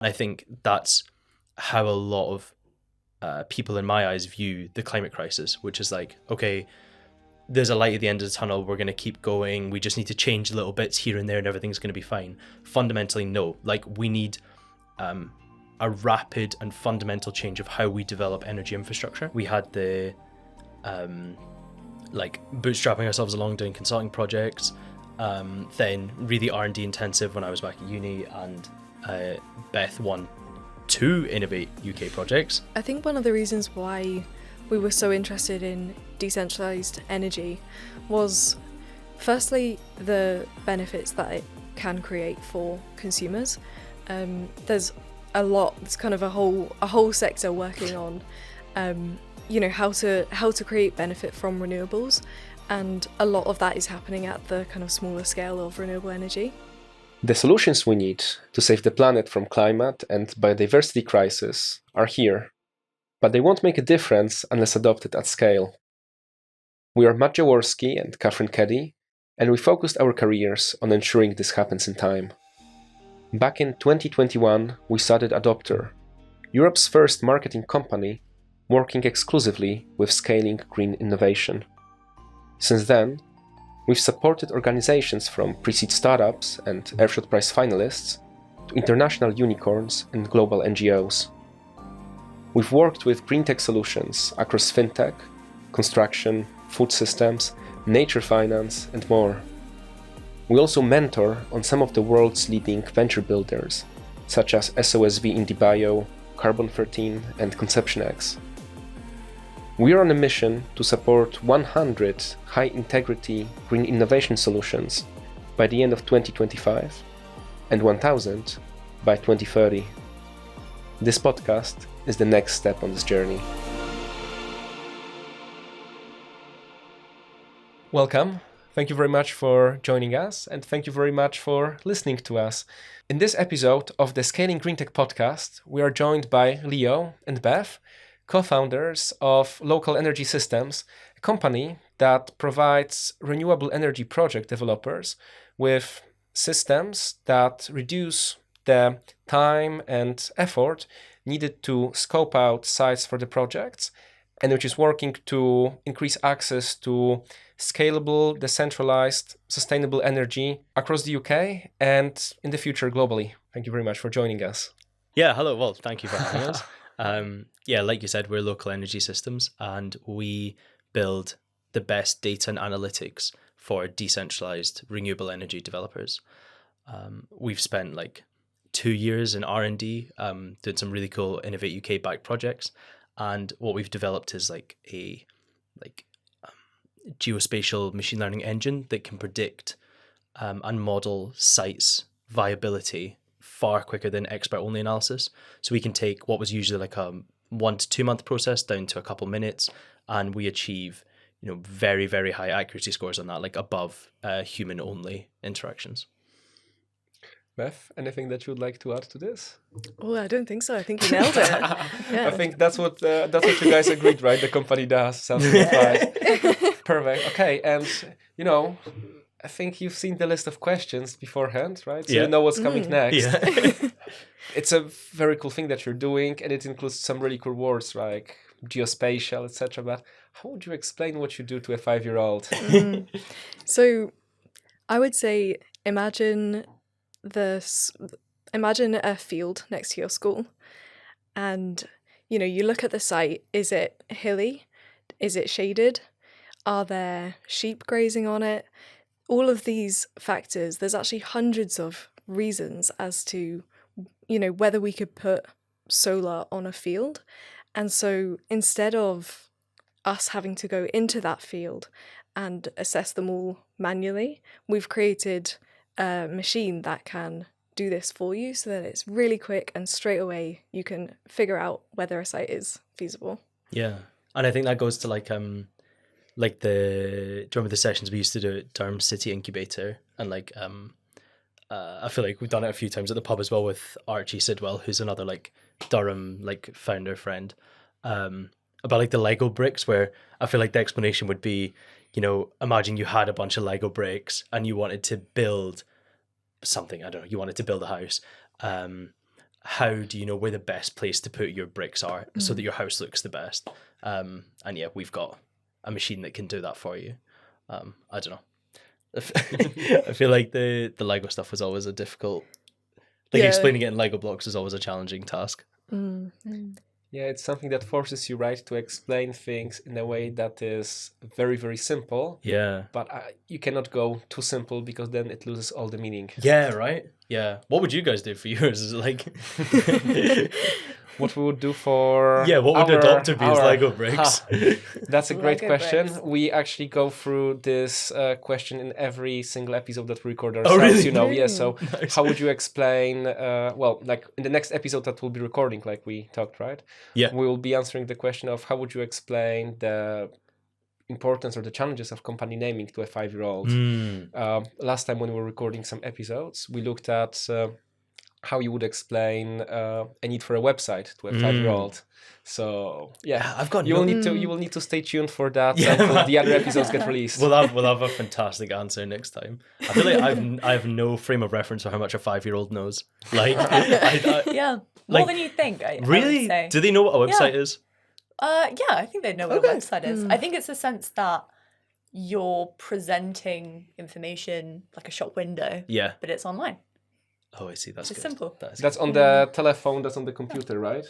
I think that's how a lot of people in my eyes view the climate crisis, which is like, okay, there's a light at the end of the tunnel, we're going to keep going, we just need to change little bits here and there and everything's going to be fine. Fundamentally, no. Like, we need a rapid and fundamental change of how we develop energy infrastructure. We had the bootstrapping ourselves along doing consulting projects, then really R&D intensive when I was back at uni, and Beth won 2 Innovate UK projects. I think one of the reasons why we were so interested in decentralised energy was, firstly, the benefits that it can create for consumers. There's kind of a whole sector working on how to create benefit from renewables, and a lot of that is happening at the kind of smaller scale of renewable energy. The solutions we need to save the planet from climate and biodiversity crisis are here, but they won't make a difference unless adopted at scale. We are Matt Jaworski and Catherine Keddy, and we focused our careers on ensuring this happens in time. Back in 2021, we started Adopter, Europe's first marketing company working exclusively with scaling green innovation. Since then, we've supported organizations from pre-seed startups and Airshot Prize finalists to international unicorns and global NGOs. We've worked with green tech solutions across fintech, construction, food systems, nature finance, and more. We also mentor on some of the world's leading venture builders, such as SOSV IndieBio, Carbon 13, and ConceptionX. We are on a mission to support 100 high-integrity green innovation solutions by the end of 2025 and 1,000 by 2030. This podcast is the next step on this journey. Welcome. Thank you very much for joining us, and thank you very much for listening to us. In this episode of the Scaling Green Tech podcast, we are joined by Leo and Beth, co-founders of Local Energy Systems, a company that provides renewable energy project developers with systems that reduce the time and effort needed to scope out sites for the projects, and which is working to increase access to scalable, decentralized, sustainable energy across the UK and in the future globally. Thank you very much for joining us. Yeah, hello. Well, thank you for having us. Like you said, we're Local Energy Systems, and we build the best data and analytics for decentralized renewable energy developers. We've spent 2 years in R&D, did some really cool Innovate UK backed projects, and what we've developed is a geospatial machine learning engine that can predict and model sites' viability far quicker than expert-only analysis. So we can take what was usually a 1 to 2 month process down to a couple minutes, and we achieve very, very high accuracy scores on that, above human-only interactions. Beth, anything that you would like to add to this? Oh, I don't think so. I think you nailed it. Yeah. I think that's what you guys agreed, right? The company does something right. Perfect. Okay, and I think you've seen the list of questions beforehand, right? So you know what's coming next. Yeah. It's a very cool thing that you're doing, and it includes some really cool words like geospatial, etc. But how would you explain what you do to a 5-year-old? So I would say imagine a field next to your school, and you look at the site. Is it hilly? Is it shaded? Are there sheep grazing on it? All of these factors, there's actually hundreds of reasons as to whether we could put solar on a field. And so instead of us having to go into that field and assess them all manually, we've created a machine that can do this for you so that it's really quick and straight away you can figure out whether a site is feasible. Yeah. And I think that goes to do you remember the sessions we used to do at Durham City Incubator? And I feel like we've done it a few times at the pub as well with Archie Sidwell, who's another Durham founder friend, about the Lego bricks, where I feel like the explanation would be, imagine you had a bunch of Lego bricks and you wanted to build something, I don't know, you wanted to build a house. how do you know where the best place to put your bricks are so that your house looks the best? And yeah, we've got a machine that can do that for you. I don't know. I feel like the Lego stuff was always a difficult, like explaining it in Lego blocks is always a challenging task. Yeah, it's something that forces you, right, to explain things in a way that is very, very simple. Yeah. But you cannot go too simple because then it loses all the meaning. Yeah, right? Yeah. What would you guys do for yours? Is it like... What we would do for what would adopt to be as Lego bricks? That's a great Lego question. bricks. We actually go through this question in every single episode that we record ourselves. really? You know, yeah. So Nice. how would you explain? Well, like in the next episode that we'll be recording, like we talked, right? Yeah. We will be answering the question of how would you explain the importance or the challenges of company naming to a 5-year-old. Last time when we were recording some episodes, we looked at how you would explain a need for a website to a 5-year-old. So yeah, I've got you will need to stay tuned for that Yeah. until the other episodes get released. We'll have a fantastic answer next time. I feel like I have no frame of reference for how much a 5-year-old knows. Like, Yeah, more Like, than you think. I really? would say. Do they know what a website is? Yeah, I think they know what a website is. I think it's a sense that you're presenting information like a shop window, Yeah. but it's online. Oh, I see. That's It's good. simple. That's on the telephone, that's on the computer, right?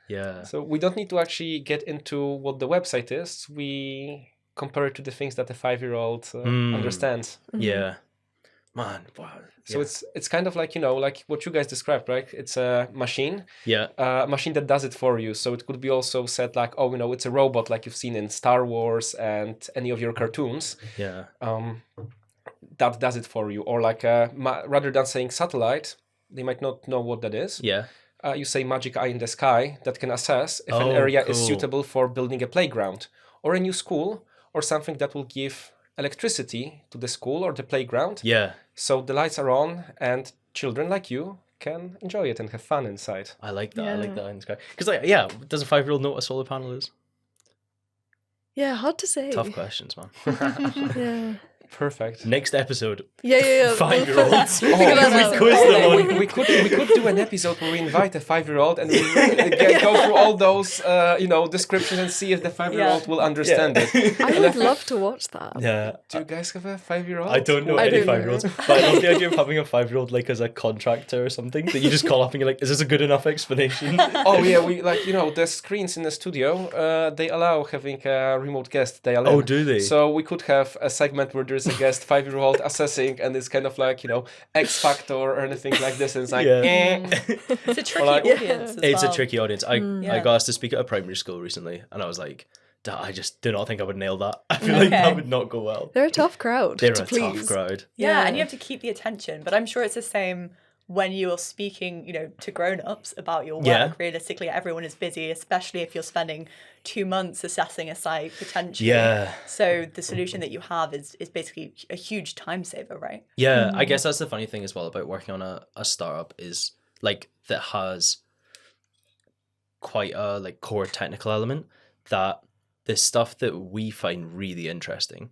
Yeah. So we don't need to actually get into what the website is. We compare it to the things that a 5-year-old understands. Yeah. Man, wow. So it's kind of like, you know, like what you guys described, right? It's a machine. Yeah. A machine that does it for you. So it could be also said like, oh, you know, it's a robot like you've seen in Star Wars and any of your cartoons. Yeah. That does it for you. Or like rather than saying satellite, they might not know what that is. Yeah. You say magic eye in the sky that can assess if an Oh, area is cool. suitable for building a playground or a new school or something that will give electricity to the school or the playground. Yeah. So the lights are on and children like you can enjoy it and have fun inside. I like that. I like Yeah. that in the sky. Because like, yeah, does a 5-year-old know what a solar panel is? Yeah, hard to say. Tough questions, man. Yeah. Perfect. Next episode. Yeah. 5-year-olds. We'll figure that out. We quiz them on. We could do an episode where we invite a 5-year-old and we go through all those descriptions and see if the 5-year-old will understand it. I would love to watch that. Yeah. Do you guys have a 5-year-old? I don't know I any don't know. 5-year-olds, but I love the idea of having a 5-year-old like as a contractor or something that you just call up and you're like, is this a good enough explanation? Oh yeah, we the screens in the studio. They allow having a remote guest. They allow. Oh, do they? So we could have a segment where there's a guest 5-year-old assessing, and it's kind of like X Factor or anything like this. And it's like, It's a tricky audience. As It's well. a tricky audience. I Yeah. got asked to speak at a primary school recently, and I was like, I just do not think I would nail that. I feel like that would not go well. They're a tough crowd They're to a please. tough crowd. Yeah, and you have to keep the attention. But I'm sure it's the same when you're speaking, to grown-ups about your work. Yeah. Realistically, everyone is busy, especially if you're spending 2 months assessing a site potentially. Yeah. So the solution that you have is basically a huge time saver, right? Yeah, I guess that's the funny thing as well about working on a startup is like that has quite a like core technical element that the stuff that we find really interesting,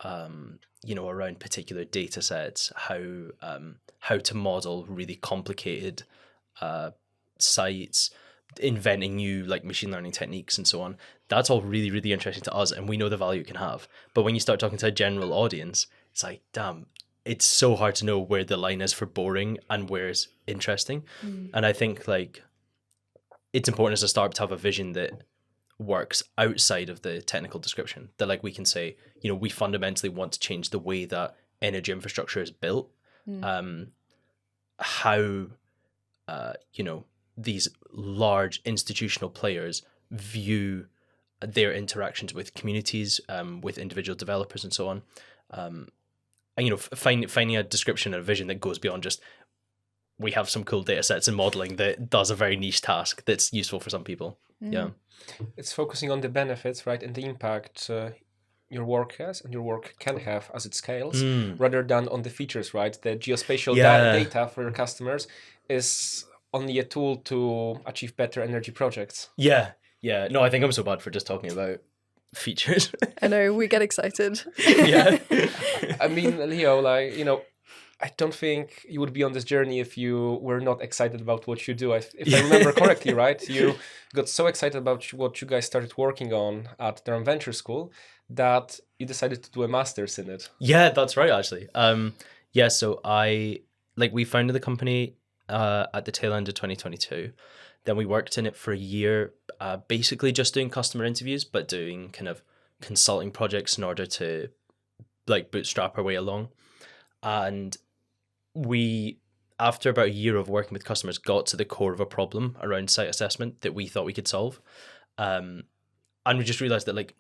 around particular data sets, how to model really complicated sites, inventing new like machine learning techniques and so on. That's all really, really interesting to us, and we know the value it can have. But when you start talking to a general audience, it's like, damn, it's so hard to know where the line is for boring and where it's interesting. And I think like it's important as a startup to have a vision that works outside of the technical description, that like we can say, we fundamentally want to change the way that energy infrastructure is built, how these large institutional players view their interactions with communities, with individual developers and so on, and finding a description and a vision that goes beyond just we have some cool data sets and modeling that does a very niche task that's useful for some people. Yeah. It's focusing on the benefits, right, and the impact your work has and your work can have as it scales, rather than on the features, right? The geospatial data for your customers is only a tool to achieve better energy projects. Yeah. No, I think I'm so bad for just talking about features. I know, we get excited. Yeah. I mean, Leo, I don't think you would be on this journey if you were not excited about what you do. If I remember correctly, right? You got so excited about what you guys started working on at Durham Venture School that you decided to do a master's in it. Yeah, that's right, actually. Yeah, so we founded the company at the tail end of 2022. Then we worked in it for a year, basically just doing customer interviews, but doing kind of consulting projects in order to like bootstrap our way along. And we, after about a year of working with customers, got to the core of a problem around site assessment that we thought we could solve. And we just realized that like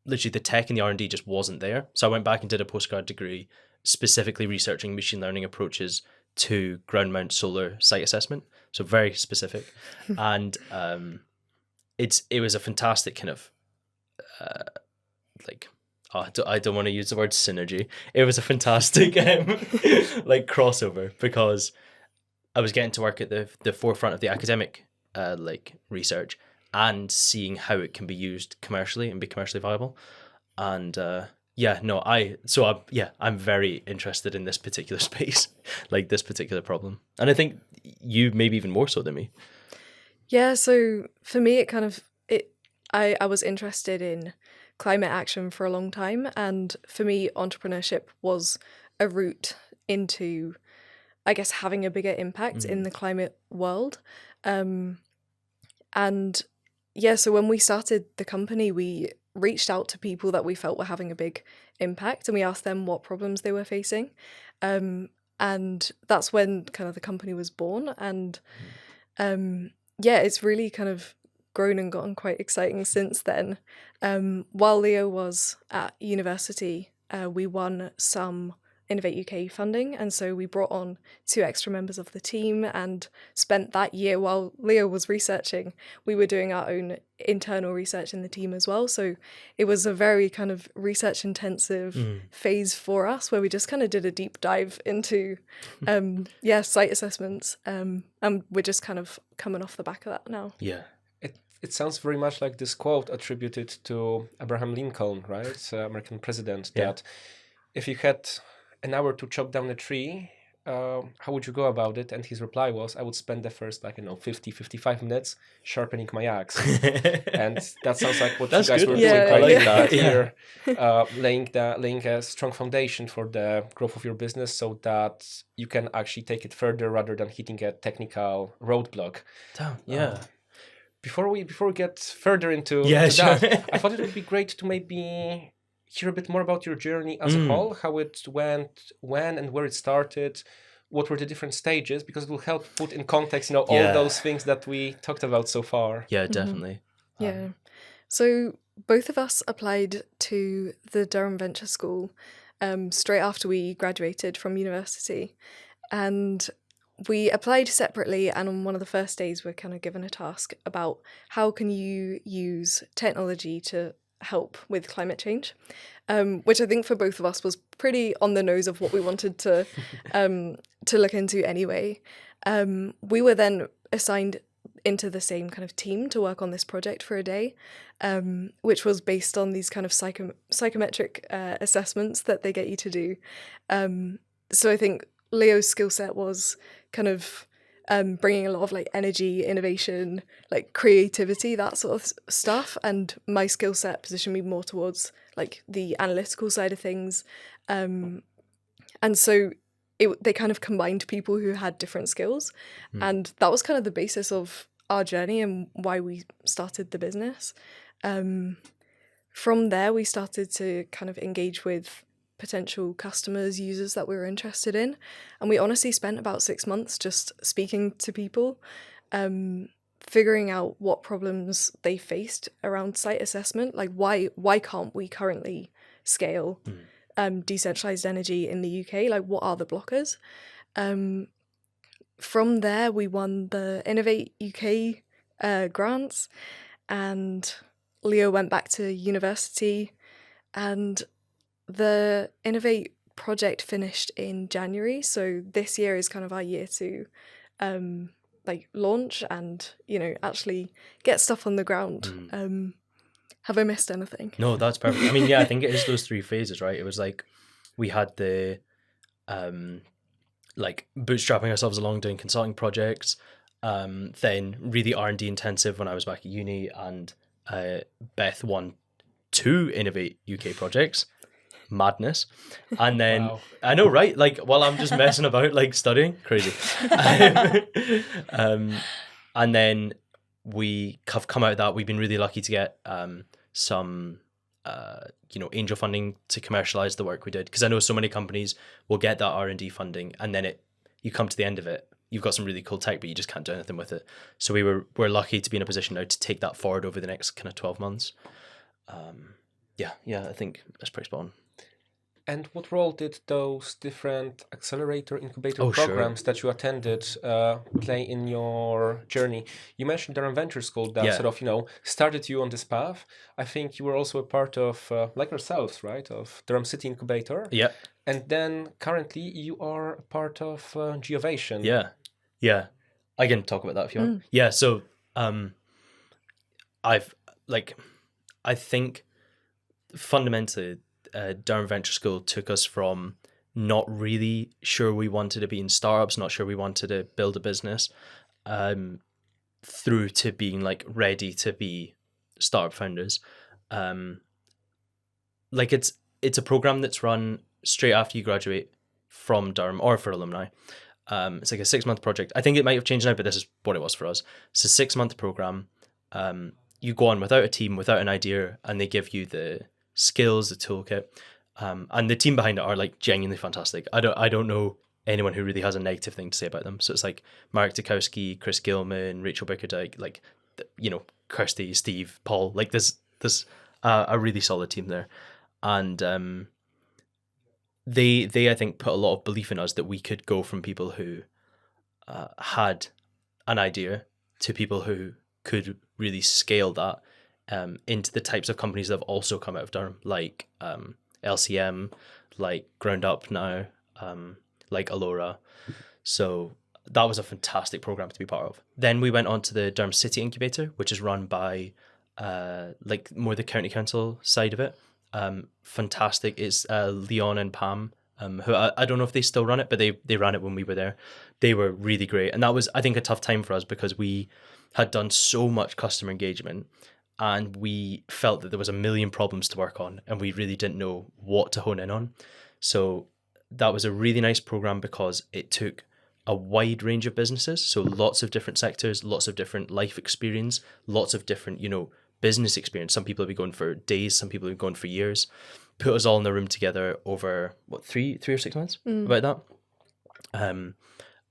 literally the tech and the R&D just wasn't there. So I went back and did a postgrad degree specifically researching machine learning approaches to ground mount solar site assessment. So very specific. And it was a fantastic kind of I don't want to use the word synergy. It was a fantastic like crossover because I was getting to work at the forefront of the academic like research and seeing how it can be used commercially and be commercially viable. And I'm very interested in this particular space, like this particular problem. And I think you maybe even more so than me. Yeah, so for me I was interested in climate action for a long time, and for me entrepreneurship was a route into, I guess, having a bigger impact in the climate world. So when we started the company, we reached out to people that we felt were having a big impact, and we asked them what problems they were facing. And that's when kind of the company was born. And it's really kind of grown and gotten quite exciting since then. While Leo was at university, we won some Innovate UK funding, and so we brought on 2 extra members of the team and spent that year while Leo was researching, we were doing our own internal research in the team as well. So it was a very kind of research intensive phase for us where we just kind of did a deep dive into site assessments, and we're just kind of coming off the back of that now. Yeah. It sounds very much like this quote attributed to Abraham Lincoln, right? American president, that if you had an hour to chop down a tree, how would you go about it? And his reply was, I would spend the first 55 minutes sharpening my axe. And that sounds like what That's you guys good. were Yeah, doing, right? that. Here, laying a strong foundation for the growth of your business so that you can actually take it further rather than hitting a technical roadblock. Damn, yeah. Before we get further into that, I thought it would be great to maybe hear a bit more about your journey as a whole, how it went, when and where it started, what were the different stages, because it will help put in context, all those things that we talked about so far. Yeah, definitely. Yeah. So both of us applied to the Durham Venture School straight after we graduated from university. And we applied separately, and on one of the first days we're kind of given a task about how can you use technology to help with climate change, which I think for both of us was pretty on the nose of what we wanted to look into anyway. We were then assigned into the same kind of team to work on this project for a day, which was based on these kind of psychometric assessments that they get you to do. So I think Leo's skill set was kind of bringing a lot of like energy, innovation, like creativity, that sort of stuff. And my skill set positioned me more towards like the analytical side of things. And so they kind of combined people who had different skills. And that was kind of the basis of our journey and why we started the business. From there, we started to kind of engage with potential customers, users that we were interested in. And we honestly spent about 6 months just speaking to people, figuring out what problems they faced around site assessment. Like why can't we currently scale decentralized energy in the UK? Like what are the blockers? From there, we won the Innovate UK grants, and Leo went back to university, and the Innovate project finished in January, so this year is kind of our year to launch and actually get stuff on the ground. Have I missed anything? No, that's perfect. I mean, yeah, I think it is those 3 phases, right? It was like we had the like bootstrapping ourselves along doing consulting projects. Then really R&D intensive when I was back at uni, and Beth won 2 Innovate UK projects. Madness. And then Wow. I know, right? Like while I'm just messing about, like studying, crazy. And then we have come out of that. We've been really lucky to get some angel funding to commercialize the work we did, because I know so many companies will get that R&D funding, and then you come to the end of it, you've got some really cool tech, but you just can't do anything with it. So we're lucky to be in a position now to take that forward over the next kind of 12 months. I think that's pretty spot on. And what role did those different accelerator incubator Oh, sure. programs that you attended play in your journey? You mentioned Durham Venture School that Yeah. sort of, started you on this path. I think you were also a part of, like yourselves, right, of Durham City Incubator. Yeah. And then currently you are a part of Geovation. Yeah. I can talk about that if you want. Yeah. So, I think fundamentally, Durham Venture School took us from not really sure we wanted to be in startups, not sure we wanted to build a business, through to being like ready to be startup founders. It's a program that's run straight after you graduate from Durham, or for alumni. It's like a 6-month project. I think it might have changed now, but this is what it was for us. It's a 6-month program. You go on without a team, without an idea, and they give you the skills, the toolkit, and the team behind it are like genuinely fantastic. I don't know anyone who really has a negative thing to say about them. So it's like Marek Dukowski, Chris Gilman, Rachel Bickerdike, like Kirsty, Steve, Paul. Like there's a really solid team there, and they I think put a lot of belief in us that we could go from people who had an idea to people who could really scale that into the types of companies that have also come out of Durham, like LCM, like Ground Up now, like Alora. So that was a fantastic program to be part of. Then we went on to the Durham City Incubator, which is run by like more the county council side of it. Fantastic. It's Leon and Pam, who I don't know if they still run it, but they ran it when we were there. They were really great. And that was, I think, a tough time for us because we had done so much customer engagement and we felt that there was a million problems to work on and we really didn't know what to hone in on. So that was a really nice program because it took a wide range of businesses. So lots of different sectors, lots of different life experience, lots of different, business experience. Some people have been going for days, some people have been going for years. Put us all in the room together over, 3 or 6 months? About that.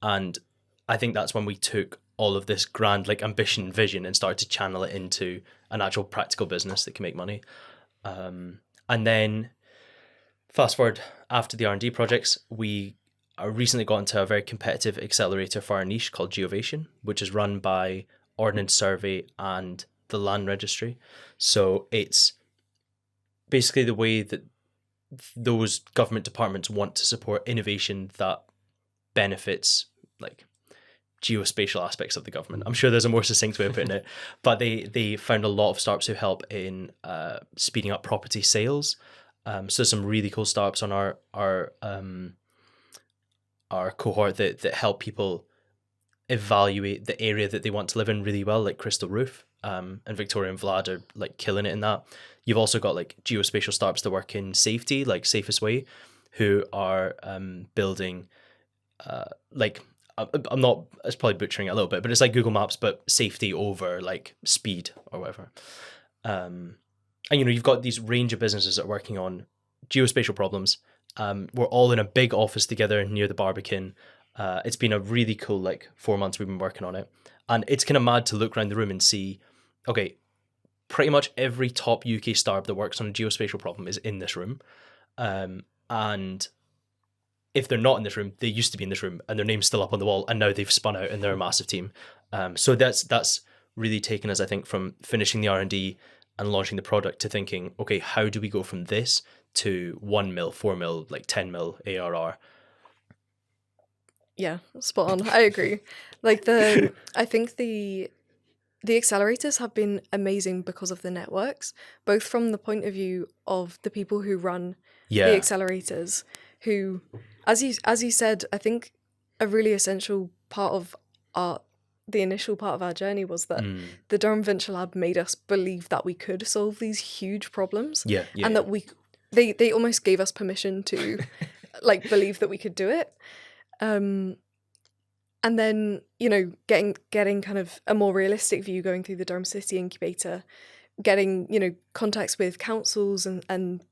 And I think that's when we took all of this grand ambition, vision, and started to channel it into an actual practical business that can make money. And then fast forward after the R&D projects, we recently got into a very competitive accelerator for our niche called Geovation, which is run by Ordnance Survey and the Land Registry. So it's basically the way that those government departments want to support innovation that benefits geospatial aspects of the government. I'm sure there's a more succinct way of putting it, but they found a lot of startups who help in speeding up property sales. So some really cool startups on our cohort that help people evaluate the area that they want to live in really well, like Crystal Roof, and Victoria and Vlad are killing it in that. You've also got geospatial startups that work in safety, like Safest Way, who are building I'm not, it's probably butchering it a little bit, but it's like Google Maps, but safety over speed or whatever. And you've got these range of businesses that are working on geospatial problems. We're all in a big office together near the Barbican. It's been a really cool 4 months we've been working on it. And it's kind of mad to look around the room and see, okay, pretty much every top UK startup that works on a geospatial problem is in this room. And if they're not in this room, they used to be in this room and their name's still up on the wall and now they've spun out and they're a massive team. So that's really taken us, I think, from finishing the R&D and launching the product to thinking, okay, how do we go from this to 1 mil, 4 mil, 10 mil ARR? Yeah, spot on. I agree. I think the accelerators have been amazing because of the networks, both from the point of view of the people who run the accelerators, who, as you said, I think a really essential part of the initial part of our journey was that the Durham Venture Lab made us believe that we could solve these huge problems, and that they almost gave us permission to like believe that we could do it. And then, you know, getting kind of a more realistic view going through the Durham City Incubator, getting, you know, contacts with councils and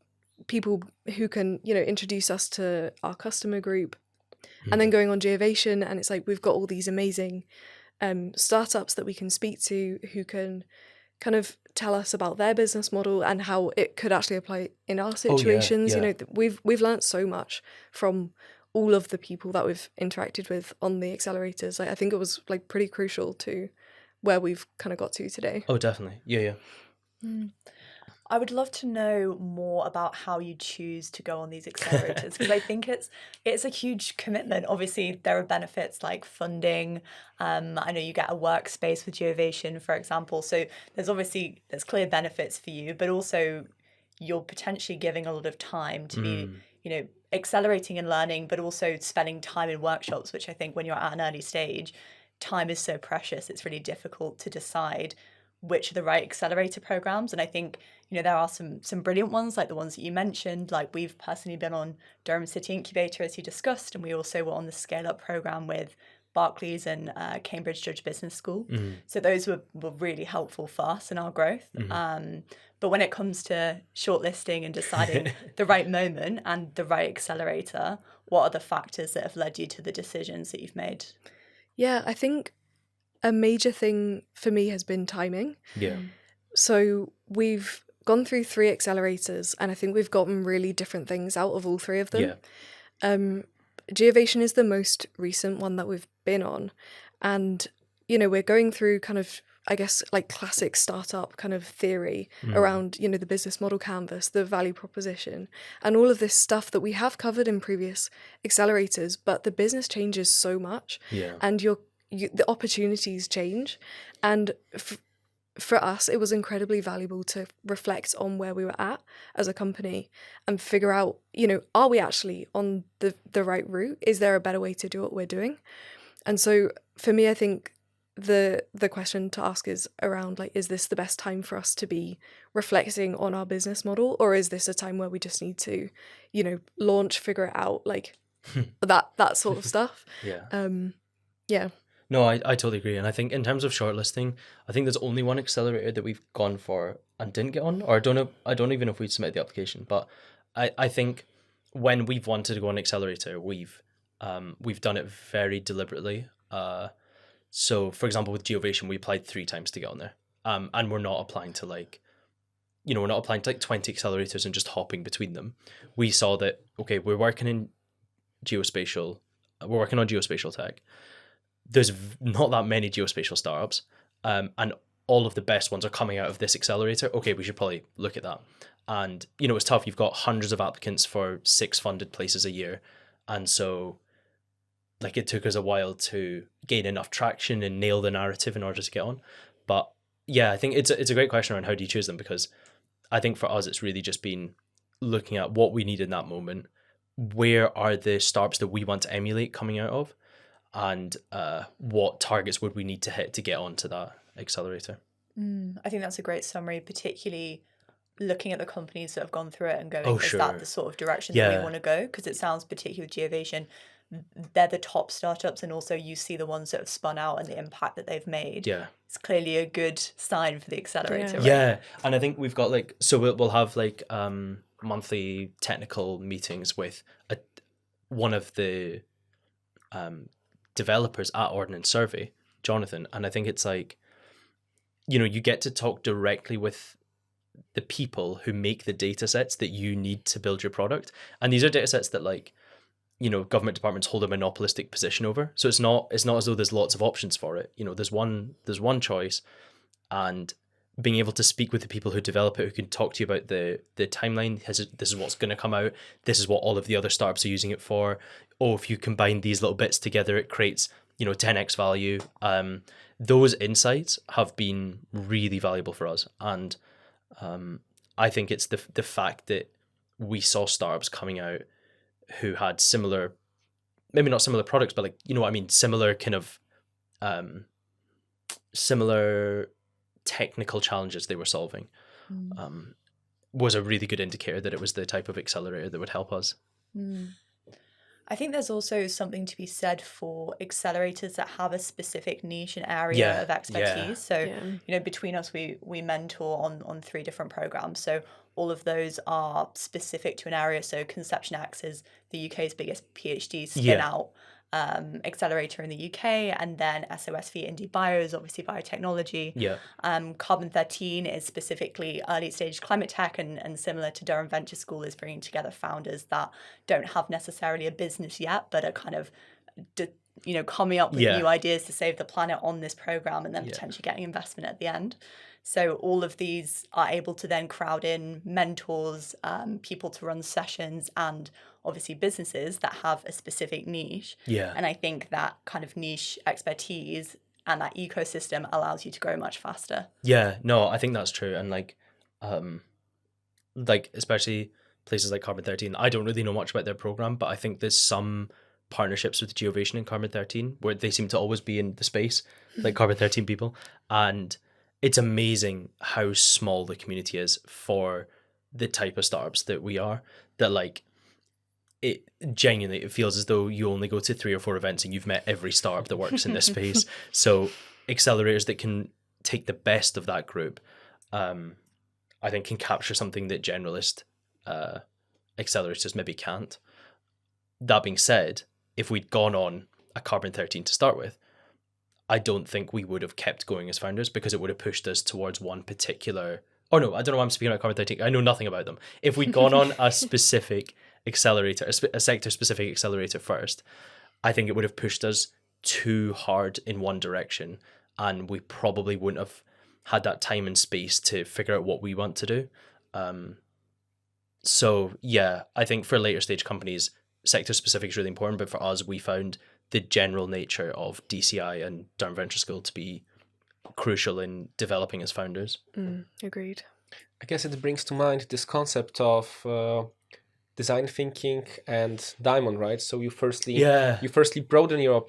people who can, you know, introduce us to our customer group, and then going on Geovation, and it's like we've got all these amazing startups that we can speak to who can kind of tell us about their business model and how it could actually apply in our situations. You know, we've learned so much from all of the people that we've interacted with on the accelerators. Like, I think it was like pretty crucial to where we've kind of got to today. Oh, definitely. Yeah. I would love to know more about how you choose to go on these accelerators, because I think it's a huge commitment. Obviously, there are benefits like funding. I know you get a workspace with Geovation, for example. So there's clear benefits for you, but also you're potentially giving a lot of time to be, you know, accelerating and learning, but also spending time in workshops, which I think when you're at an early stage, time is so precious. It's really difficult to decide which are the right accelerator programs. And I think, you know, there are some brilliant ones, like the ones that you mentioned. Like, we've personally been on Durham City Incubator, as you discussed, and we also were on the Scale Up program with Barclays and Cambridge Judge Business School. So those were really helpful for us in our growth. But when it comes to shortlisting and deciding the right moment and the right accelerator, what are the factors that have led you to the decisions that you've made? Yeah, I think a major thing for me has been timing. Yeah. So we've gone through 3 accelerators, and I think we've gotten really different things out of all 3 of them. Geovation is the most recent one that we've been on, and, you know, we're going through kind of, I guess, like classic startup kind of theory around, you know, the business model canvas, the value proposition, and all of this stuff that we have covered in previous accelerators, but the business changes so much, and the opportunities change, and for us, it was incredibly valuable to reflect on where we were at as a company and figure out, you know, are we actually on the right route? Is there a better way to do what we're doing? And so for me, I think the question to ask is around, like, is this the best time for us to be reflecting on our business model, or is this a time where we just need to, you know, launch, figure it out, like that sort of stuff? Yeah. No, I totally agree. And I think in terms of shortlisting, I think there's only one accelerator that we've gone for and didn't get on, or I don't even know if we submitted the application, but I think when we've wanted to go on accelerator, we've done it very deliberately. So for example, with Geovation, we applied 3 times to get on there. And we're not applying to like 20 accelerators and just hopping between them. We saw that, okay, we're working on geospatial tech. There's not that many geospatial startups, and all of the best ones are coming out of this accelerator. Okay, we should probably look at that. And, you know, it's tough. You've got hundreds of applicants for 6 funded places a year. And so, like, it took us a while to gain enough traction and nail the narrative in order to get on. But yeah, I think it's a great question around how do you choose them, because I think for us, it's really just been looking at what we need in that moment. Where are the startups that we want to emulate coming out of? And what targets would we need to hit to get onto that accelerator? I think that's a great summary, particularly looking at the companies that have gone through it and going, is sure. that the sort of direction that we want to go? Because it sounds, particularly with Geovation, they're the top startups, and also you see the ones that have spun out and the impact that they've made. Yeah, it's clearly a good sign for the accelerator. Right? Yeah, and I think we've got like, so we'll have like monthly technical meetings with one of the developers at Ordnance Survey, Jonathan, and I think it's like, you know, you get to talk directly with the people who make the data sets that you need to build your product, and these are data sets that, like, you know, government departments hold a monopolistic position over. So it's not as though there's lots of options for it. You know, there's one choice, and being able to speak with the people who develop it, who can talk to you about the timeline. This is what's going to come out. This is what all of the other startups are using it for. Oh, if you combine these little bits together, it creates, you know, 10x value. Those insights have been really valuable for us. And I think it's the fact that we saw startups coming out who had similar maybe not similar products, but like, you know what I mean, similar kind of similar technical challenges they were solving, was a really good indicator that it was the type of accelerator that would help us. I think there's also something to be said for accelerators that have a specific niche and area Yeah, of expertise. yeah. So, Yeah. you know, between us, we mentor on 3 different programs. So all of those are specific to an area. So Conception X is the UK's biggest PhD spin Yeah. out accelerator in the UK, and then SOSV Indie Bio is obviously biotechnology. Yeah. Carbon 13 is specifically early stage climate tech, and similar to Durham Venture School, is bringing together founders that don't have necessarily a business yet, but are kind of, you know, coming up with Yeah. new ideas to save the planet on this program, and then Yeah. potentially getting investment at the end. So all of these are able to then crowd in mentors, people to run sessions, and obviously businesses that have a specific niche. Yeah. And I think that kind of niche expertise and that ecosystem allows you to grow much faster. Yeah, no, I think that's true. And like especially places like Carbon 13, I don't really know much about their program, but I think there's some partnerships with Geovation and Carbon 13 where they seem to always be in the space, like Carbon 13 people. And it's amazing how small the community is for the type of startups that we are, that like, it genuinely, it feels as though you only go to 3 or 4 events and you've met every startup that works in this space. So accelerators that can take the best of that group, I think can capture something that generalist accelerators maybe can't. That being said, if we'd gone on a Carbon 13 to start with, I don't think we would have kept going as founders, because it would have pushed us towards one particular... Oh no, I don't know why I'm speaking about Carbon 13. I know nothing about them. If we'd gone on a specific accelerator, a sector-specific accelerator first, I think it would have pushed us too hard in one direction, and we probably wouldn't have had that time and space to figure out what we want to do. So yeah, I think for later stage companies, sector-specific is really important, but for us, we found the general nature of DCI and Durham Venture School to be crucial in developing as founders. Agreed. I guess it brings to mind this concept of design thinking and diamond, right? So you firstly broaden your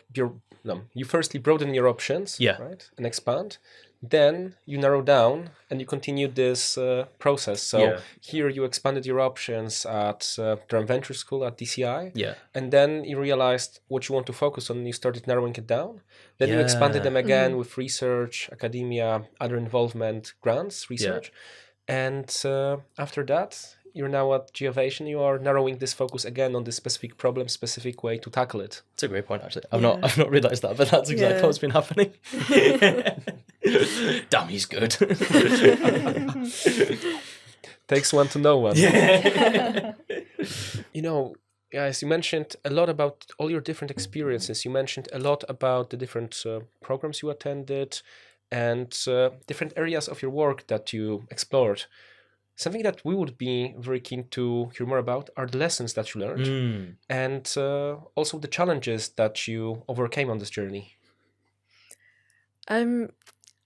options, Yeah. right, and expand. Then you narrow down and you continue this process. So Yeah. here you expanded your options at Durham Venture School, at DCI. Yeah. And then you realized what you want to focus on and you started narrowing it down. Then you expanded them again with research, academia, other involvement, grants, research. And after that, you're now at Geovation. You are narrowing this focus again on this specific problem, specific way to tackle it. It's a great point, actually. I've not realised that, but that's exactly what's been happening. Damn, he's good. Takes one to know one. Yeah. You know, guys, you mentioned a lot about all your different experiences. You mentioned a lot about the different programs you attended and different areas of your work that you explored. Something that we would be very keen to hear more about are the lessons that you learned and also the challenges that you overcame on this journey.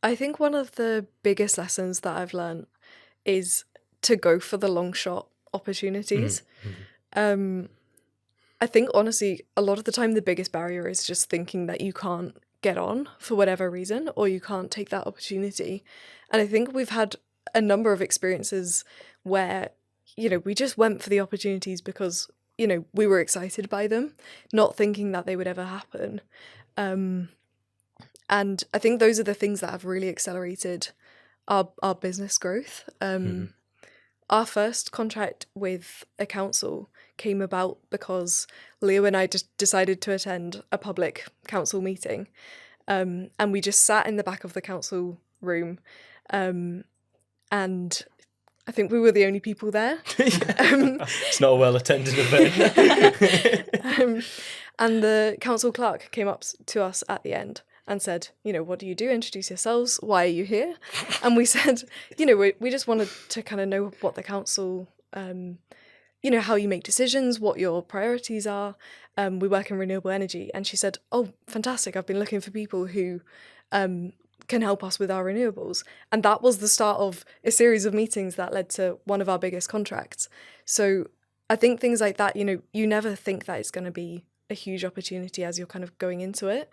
I think one of the biggest lessons that I've learned is to go for the long shot opportunities. I think, honestly, a lot of the time the biggest barrier is just thinking that you can't get on for whatever reason, or you can't take that opportunity. And I think we've had a number of experiences where, you know, we just went for the opportunities because, you know, we were excited by them, not thinking that they would ever happen. And I think those are the things that have really accelerated our business growth. Our first contract with a council came about because Leo and I just decided to attend a public council meeting. And we just sat in the back of the council room. And I think we were the only people there. It's not a well-attended event. And the council clerk came up to us at the end and said, you know, what do you do? Introduce yourselves. Why are you here? And we said, you know, we just wanted to kind of know what the council, you know, how you make decisions, what your priorities are. We work in renewable energy. And she said, oh, fantastic. I've been looking for people who can help us with our renewables. And that was the start of a series of meetings that led to one of our biggest contracts. So I think things like that, you know, you never think that it's going to be a huge opportunity as you're kind of going into it.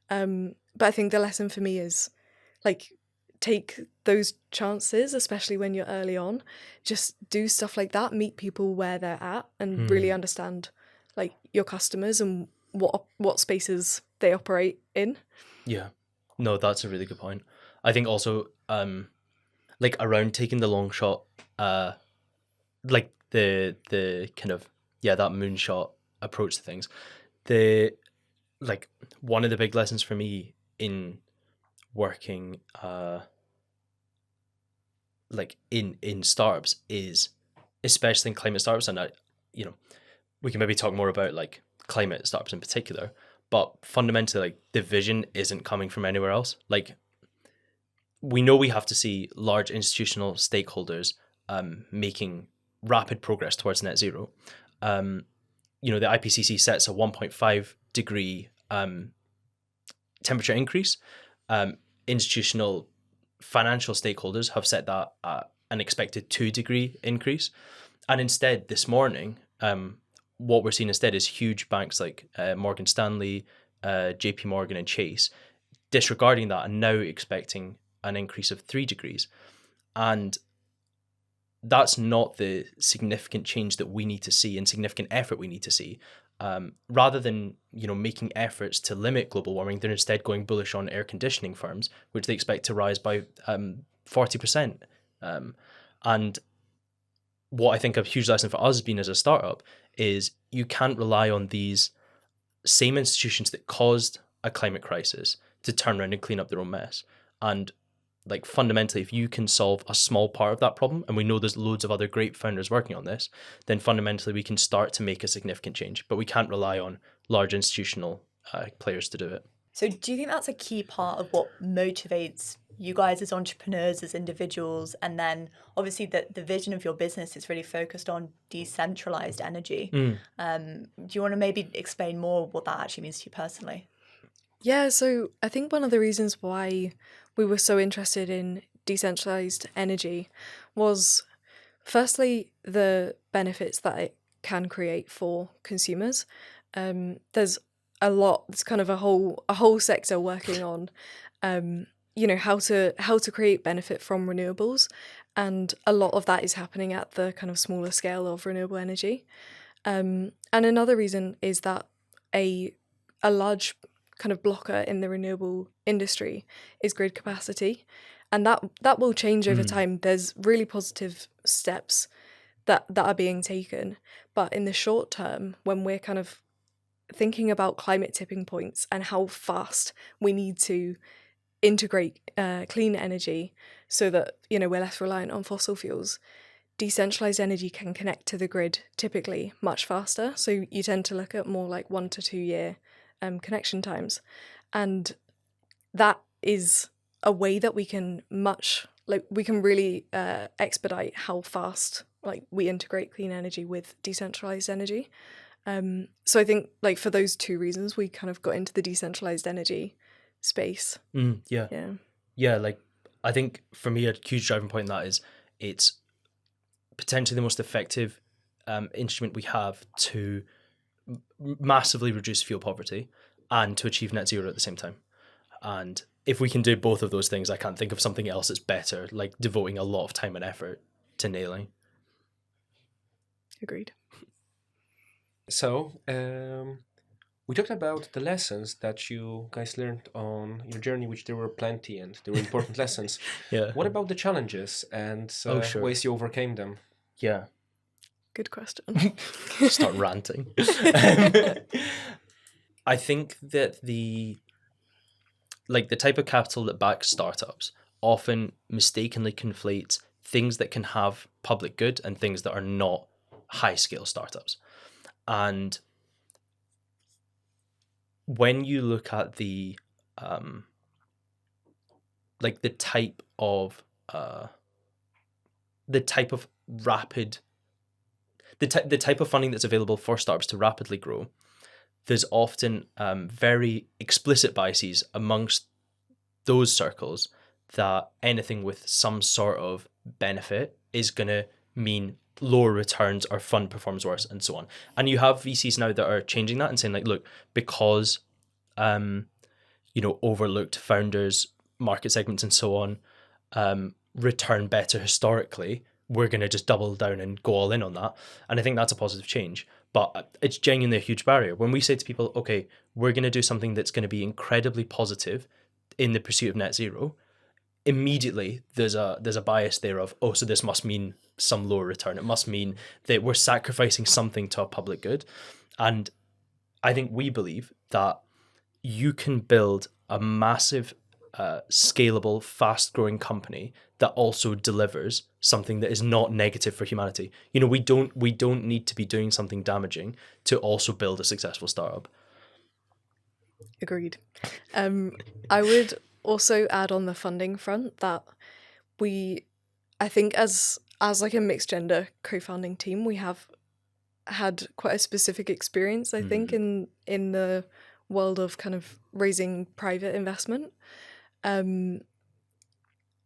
But I think the lesson for me is like, take those chances, especially when you're early on. Just do stuff like that, meet people where they're at, and really understand like your customers and what spaces they operate in. Yeah. No, that's a really good point. I think also like around taking the long shot, like the kind of that moonshot approach to things. The like one of the big lessons for me in working like in startups is, especially in climate startups, and we can maybe talk more about like climate startups in particular, but fundamentally like the vision isn't coming from anywhere else. Like we know we have to see large institutional stakeholders making rapid progress towards net zero. The IPCC sets a 1.5 degree temperature increase. Institutional financial stakeholders have set that at an expected 2-degree increase. And instead, this morning, what we're seeing instead is huge banks like Morgan Stanley, JP Morgan and Chase disregarding that and now expecting an increase of 3 degrees. And that's not the significant change that we need to see and significant effort we need to see. Rather than making efforts to limit global warming, they're instead going bullish on air conditioning firms, which they expect to rise by 40%. And what I think a huge lesson for us has been as a startup is you can't rely on these same institutions that caused a climate crisis to turn around and clean up their own mess. And like fundamentally, if you can solve a small part of that problem, and we know there's loads of other great founders working on this, then fundamentally we can start to make a significant change. But we can't rely on large institutional players to do it. So do you think that's a key part of what motivates you guys as entrepreneurs, as individuals? And then obviously the vision of your business is really focused on decentralized energy. Do you want to maybe explain more what that actually means to you personally? Yeah, so I think one of the reasons why we were so interested in decentralized energy was firstly the benefits that it can create for consumers. There's kind of a whole sector working on how to create benefit from renewables, and a lot of that is happening at the kind of smaller scale of renewable energy. And another reason is that a large kind of blocker in the renewable industry is grid capacity, and that will change over time. There's really positive steps that are being taken, but in the short term, when we're kind of thinking about climate tipping points and how fast we need to integrate clean energy so that we're less reliant on fossil fuels, decentralized energy can connect to the grid typically much faster. So you tend to look at more like 1 to 2 year connection times, and that is a way that we can really expedite how fast we integrate clean energy with decentralized energy. So I think for those two reasons we kind of got into the decentralized energy space. Like I think for me a huge driving point in that is it's potentially the most effective instrument we have to massively reduce fuel poverty and to achieve net zero at the same time. And if we can do both of those things, I can't think of something else that's better, like devoting a lot of time and effort to nailing. Agreed. So we talked about the lessons that you guys learned on your journey, which there were plenty and there were important lessons. Yeah. What about the challenges and Sure. ways you overcame them? Yeah. Good question. Start ranting. I think that the type of capital that backs startups often mistakenly conflates things that can have public good and things that are not high scale startups. And when you look at the type of funding that's available for startups to rapidly grow, there's often very explicit biases amongst those circles that anything with some sort of benefit is going to mean lower returns or fund performs worse and so on. And you have VCs now that are changing that and saying like, look, because overlooked founders, market segments and so on return better historically, we're going to just double down and go all in on that. And I think that's a positive change. But it's genuinely a huge barrier. When we say to people, okay, we're going to do something that's going to be incredibly positive in the pursuit of net zero, immediately there's a bias there of, oh, so this must mean some lower return. It must mean that we're sacrificing something to a public good. And I think we believe that you can build a massive, scalable, fast-growing company that also delivers something that is not negative for humanity. We don't need to be doing something damaging to also build a successful startup. Agreed. I would also add on the funding front that I think as like a mixed gender co-founding team, we have had quite a specific experience, I think, in the world of kind of raising private investment.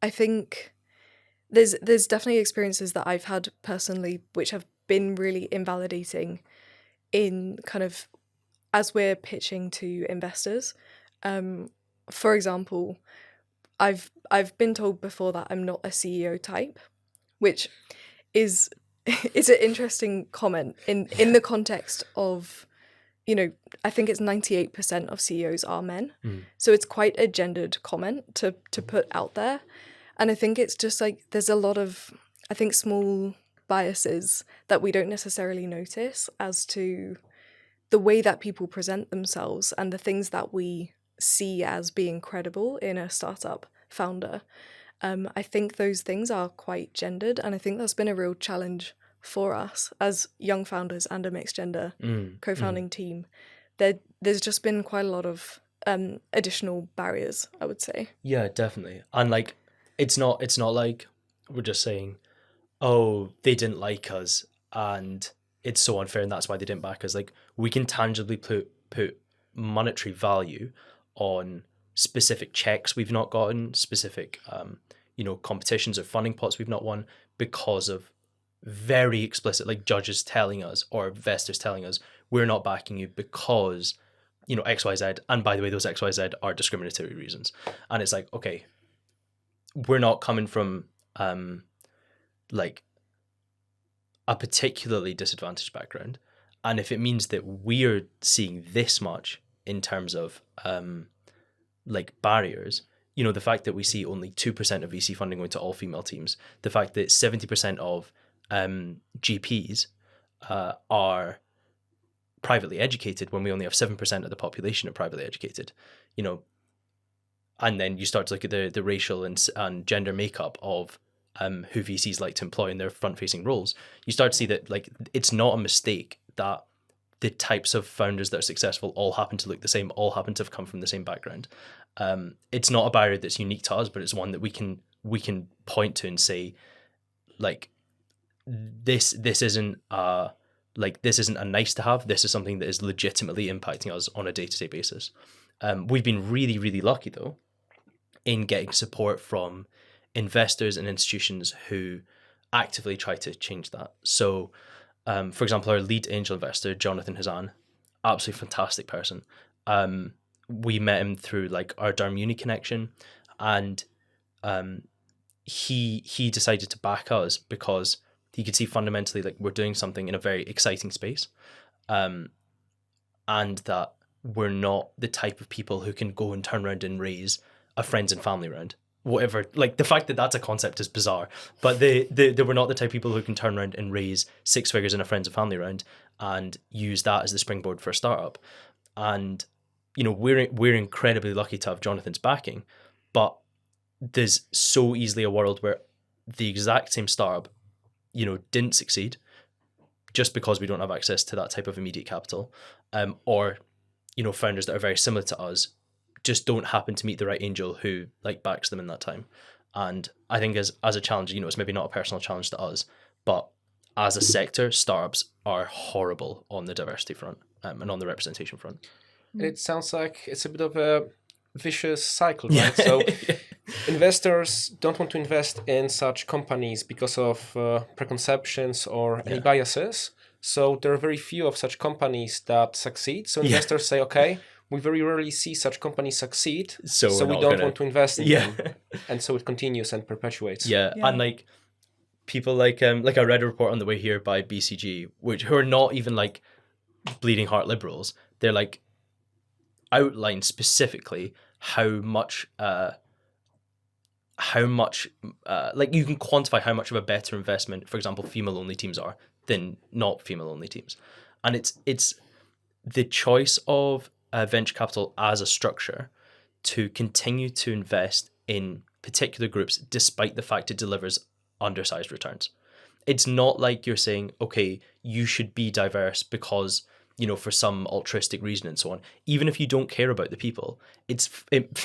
I think there's definitely experiences that I've had personally which have been really invalidating in kind of as we're pitching to investors. For example, I've been told before that I'm not a CEO type, which is an interesting comment in the context of, I think it's 98% of CEOs are men. So it's quite a gendered comment to put out there. And I think it's just like there's a lot of, I think, small biases that we don't necessarily notice as to the way that people present themselves and the things that we see as being credible in a startup founder. I think those things are quite gendered, and I think that's been a real challenge for us as young founders and a mixed gender co-founding team. There's just been quite a lot of additional barriers, I would say. Yeah, definitely. And like, it's not like we're just saying, oh, they didn't like us and it's so unfair and that's why they didn't back us. Like, we can tangibly put monetary value on specific checks we've not gotten, specific competitions or funding pots we've not won because of very explicit, like, judges telling us or investors telling us, we're not backing you because XYZ, and by the way, those XYZ are discriminatory reasons. And it's like, okay, we're not coming from like a particularly disadvantaged background, and if it means that we're seeing this much in terms of like barriers, the fact that we see only 2% of VC funding going to all female teams, the fact that 70% of GPs are privately educated when we only have 7% of the population are privately educated, and then you start to look at the racial and gender makeup of who VCs like to employ in their front-facing roles, you start to see that, like, it's not a mistake that the types of founders that are successful all happen to look the same, all happen to have come from the same background. It's not a barrier that's unique to us, but it's one that we can point to and say, like, this isn't a nice to have. This is something that is legitimately impacting us on a day-to-day basis. We've been really, really lucky though in getting support from investors and institutions who actively try to change that. So, for example, our lead angel investor, Jonathan Hazan, absolutely fantastic person. We met him through like our Durham Uni connection, and he decided to back us because he could see fundamentally like we're doing something in a very exciting space, and that we're not the type of people who can go and turn around and raise a friends and family round. Whatever, like, the fact that that's a concept is bizarre, but they were not the type of people who can turn around and raise 6 figures in a friends and family round and use that as the springboard for a startup. And we're incredibly lucky to have Jonathan's backing, but there's so easily a world where the exact same startup didn't succeed just because we don't have access to that type of immediate capital, or founders that are very similar to us just don't happen to meet the right angel who like backs them in that time. And I think as a challenge, it's maybe not a personal challenge to us, but as a sector, startups are horrible on the diversity front and on the representation front. It sounds like it's a bit of a vicious cycle, right? So Yeah. investors don't want to invest in such companies because of preconceptions or any Yeah. biases. So there are very few of such companies that succeed. So Yeah. investors say, okay, we very rarely see such companies succeed, So so we're we not don't gonna- want to invest in Yeah. them. And so it continues and perpetuates. Yeah, Yeah. and like people like I read a report on the way here by BCG, who are not even like bleeding heart liberals. They're like outline specifically how much like you can quantify how much of a better investment, for example, female only teams are than not female only teams, and it's the choice of venture capital as a structure to continue to invest in particular groups despite the fact it delivers undersized returns. It's not like you're saying, okay, you should be diverse because, for some altruistic reason and so on. Even if you don't care about the people, it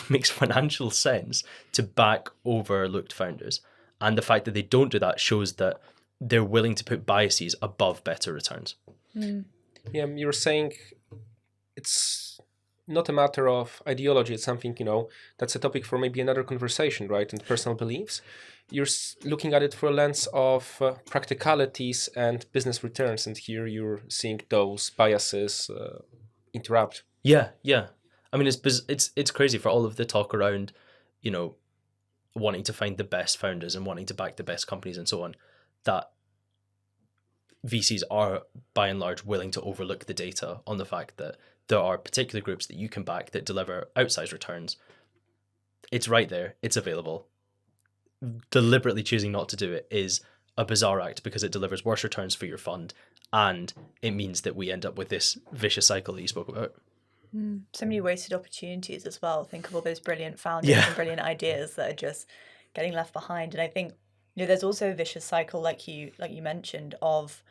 makes financial sense to back overlooked founders. And the fact that they don't do that shows that they're willing to put biases above better returns. Yeah, you're saying it's not a matter of ideology. It's something, that's a topic for maybe another conversation, right? And personal beliefs. You're looking at it through a lens of practicalities and business returns. And here you're seeing those biases interrupt. Yeah. I mean, it's crazy for all of the talk around, wanting to find the best founders and wanting to back the best companies and so on, that VCs are by and large willing to overlook the data on the fact that there are particular groups that you can back that deliver outsized returns. It's right there. It's available. Deliberately choosing not to do it is a bizarre act because it delivers worse returns for your fund, and it means that we end up with this vicious cycle that you spoke about. So many wasted opportunities as well. Think of all those brilliant founders Yeah. and brilliant ideas that are just getting left behind. And I think there's also a vicious cycle, like you mentioned, of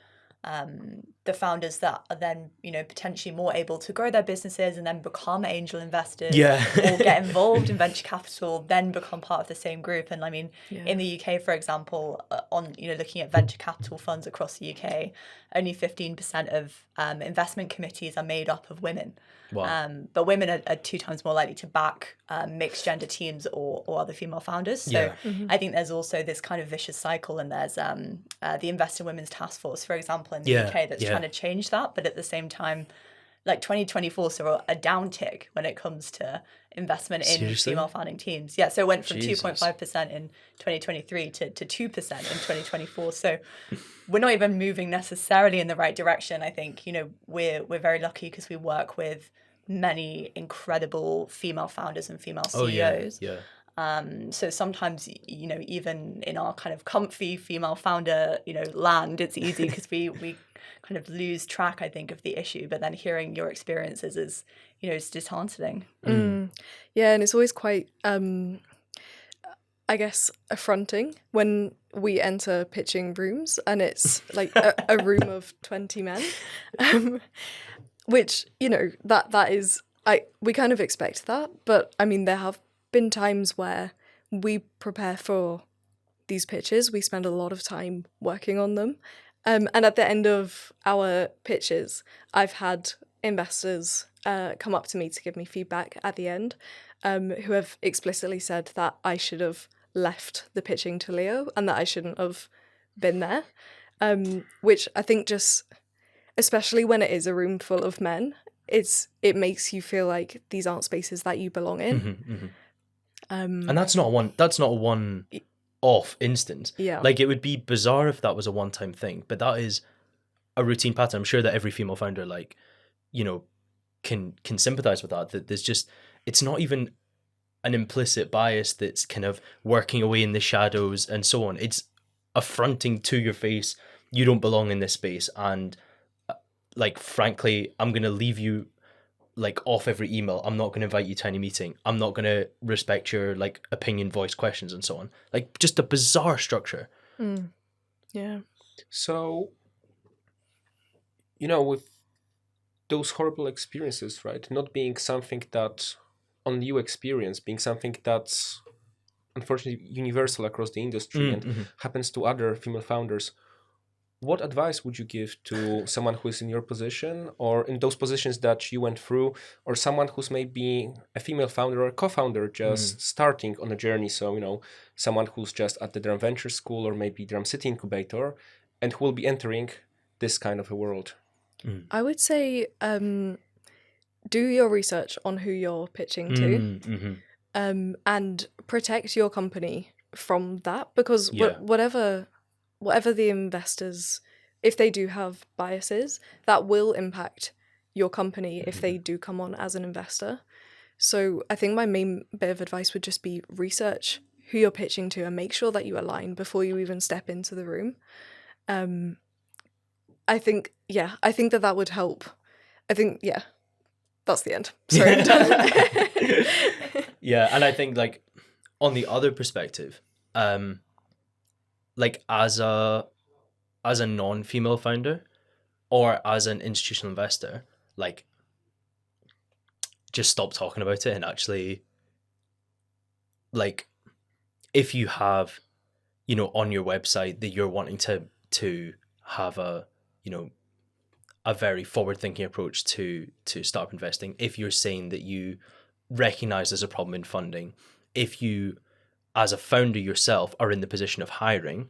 the founders that are then potentially more able to grow their businesses and then become angel investors, Yeah. or get involved in venture capital, then become part of the same group. And I mean, Yeah. in the UK, for example, on looking at venture capital funds across the UK, only 15% of investment committees are made up of women. Wow. But women are 2 times more likely to back mixed gender teams or other female founders. So Yeah. I think there's also this kind of vicious cycle, and there's the Invest in Women's Task Force, for example, in the Yeah, UK that's yeah. trying to change that. But at the same time, like 2024 saw a downtick when it comes to investment in Seriously? female founding teams. Yeah, so it went from Jesus. 2.5% in 2023 to 2% in 2024. So we're not even moving necessarily in the right direction. I think, we're very lucky because we work with many incredible female founders and female CEOs. Oh, yeah. So sometimes, even in our kind of comfy female founder, land, it's easy because we kind of lose track, I think, of the issue. But then hearing your experiences is, it's disheartening. Yeah, and it's always quite, I guess, affronting when we enter pitching rooms and it's like a room of 20 men, which, that is, we kind of expect that. But I mean, there have been times where we prepare for these pitches, we spend a lot of time working on them. And at the end of our pitches, I've had investors come up to me to give me feedback at the end, who have explicitly said that I should have left the pitching to Leo and that I shouldn't have been there, which I think just, especially when it is a room full of men, it makes you feel like these aren't spaces that you belong in. And that's not a one off instance. Yeah. Like, it would be bizarre if that was a one-time thing, but that is a routine pattern. I'm sure that every female founder, can sympathize with that there's just, it's not even an implicit bias that's kind of working away in the shadows and so on. It's affronting to your face, you don't belong in this space, and frankly, I'm going to leave you off every email. I'm not going to invite you to any meeting. I'm not going to respect your opinion, voice, questions, and so on. Just a bizarre structure. Yeah. So, with those horrible experiences, right, not being something that only you experience, being something that's unfortunately universal across the industry and happens to other female founders, What advice would you give to someone who is in your position or in those positions that you went through, or someone who's maybe a female founder or a co-founder just starting on a journey? So, someone who's just at the Durham Venture School or maybe Durham City Incubator and who will be entering this kind of a world. I would say do your research on who you're pitching to, and protect your company from that, because whatever the investors, if they do have biases, that will impact your company if they do come on as an investor. So I think my main bit of advice would just be research who you're pitching to and make sure that you align before you even step into the room. I think that would help. I think, that's the end. Sorry, I'm done. Yeah, and I think like on the other perspective, like as a non-female founder or as an institutional investor, like just stop talking about it and actually, like, if you have, on your website that you're wanting to have a very forward-thinking approach to startup investing, if you're saying that you recognize there's a problem in funding, if you as a founder yourself are in the position of hiring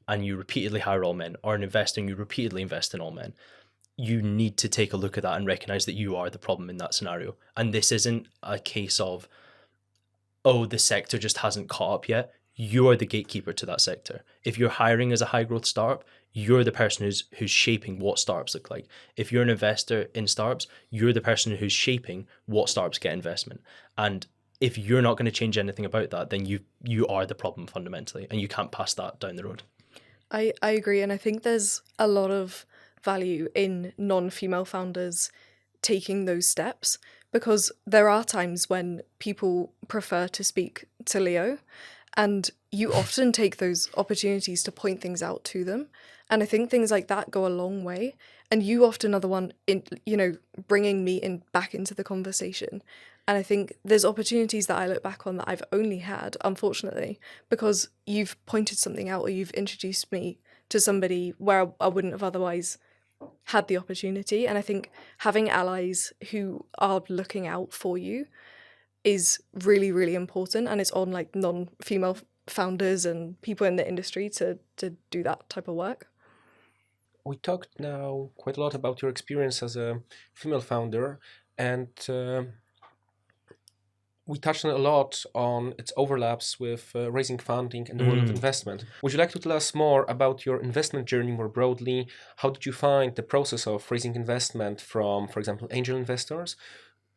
and you repeatedly hire all men, or an investor and you repeatedly invest in all men, you need to take a look at that and recognize that you are the problem in that scenario. And this isn't a case of, oh, the sector just hasn't caught up yet. You're the gatekeeper to that sector. If you're hiring as a high growth startup, you're the person who's shaping what startups look like. If you're an investor in startups, you're the person who's shaping what startups get investment. And if you're not going to change anything about that, then you are the problem fundamentally, and you can't pass that down the road. I agree, and I think there's a lot of value in non-female founders taking those steps, because there are times when people prefer to speak to Leo, and you often take those opportunities to point things out to them. And I think things like that go a long way. And you often are the one in, bringing me back into the conversation. And I think there's opportunities that I look back on that I've only had, unfortunately, because you've pointed something out or you've introduced me to somebody where I wouldn't have otherwise had the opportunity. And I think having allies who are looking out for you is really, really important. And it's on like non-female founders and people in the industry to do that type of work. We talked now quite a lot about your experience as a female founder, and we touched a lot on its overlaps with raising funding and the world of investment. Would you like to tell us more about your investment journey more broadly? How did you find the process of raising investment from, for example, angel investors?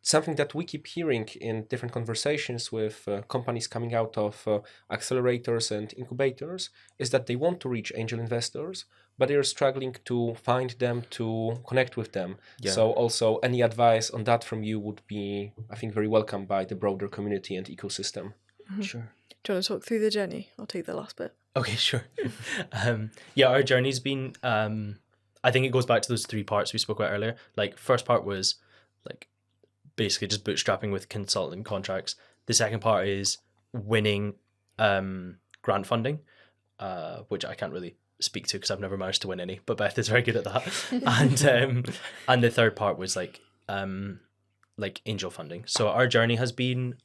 Something that we keep hearing in different conversations with companies coming out of accelerators and incubators is that they want to reach angel investors, but they're struggling to find them, to connect with them. Yeah. So also any advice on that from you would be, I think, very welcome by the broader community and ecosystem. Mm-hmm. Sure. Do you want to talk through the journey? I'll take the last bit. Okay, sure. Our journey's been, I think it goes back to those 3 parts we spoke about earlier. Like, first part was like basically just bootstrapping with consulting contracts. The second part is winning grant funding, which I can't really speak to because I've never managed to win any, but Beth is very good at that. And the third part was like angel funding. So our journey has been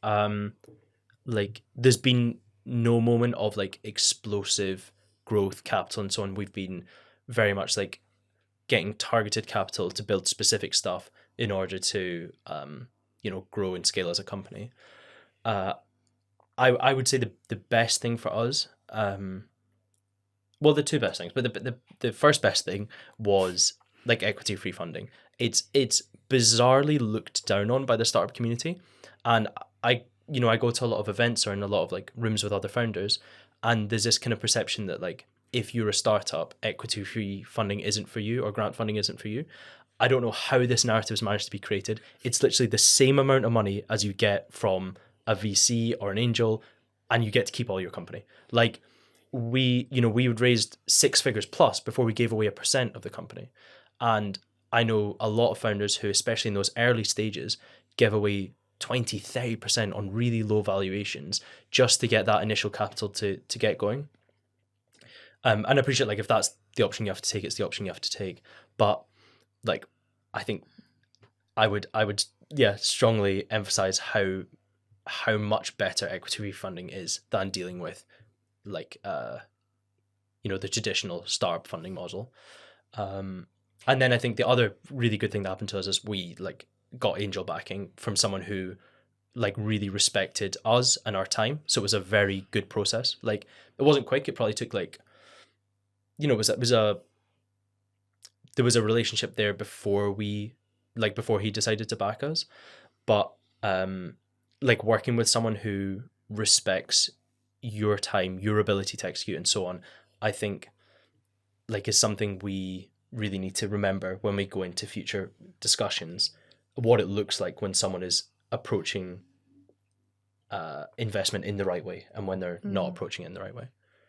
there's been no moment of like explosive growth capital and so on. We've been very much like getting targeted capital to build specific stuff in order to grow and scale as a company. I would say the best thing for us, well, the 2 best things, but the first best thing was like equity free funding. It's bizarrely looked down on by the startup community, and I go to a lot of events or in a lot of like rooms with other founders, and there's this kind of perception that like if you're a startup, equity free funding isn't for you or grant funding isn't for you. I don't know how this narrative has managed to be created. It's literally the same amount of money as you get from a VC or an angel, and you get to keep all your company. Like we would raise 6 figures plus before we gave away 1% of the company. And I know a lot of founders who, especially in those early stages, give away 20-30% on really low valuations just to get that initial capital to get going. And I appreciate like if that's the option you have to take, it's the option you have to take. But like, I think I would strongly emphasize how much better equity refunding is than dealing with like the traditional startup funding model. And then I think the other really good thing that happened to us is we like got angel backing from someone who like really respected us and our time. So it was a very good process. Like, it wasn't quick. It probably took like, there was a relationship there before he decided to back us. But like working with someone who respects your time, your ability to execute and so on, I think like is something we really need to remember when we go into future discussions, what it looks like when someone is approaching investment in the right way and when they're not approaching it in the right way.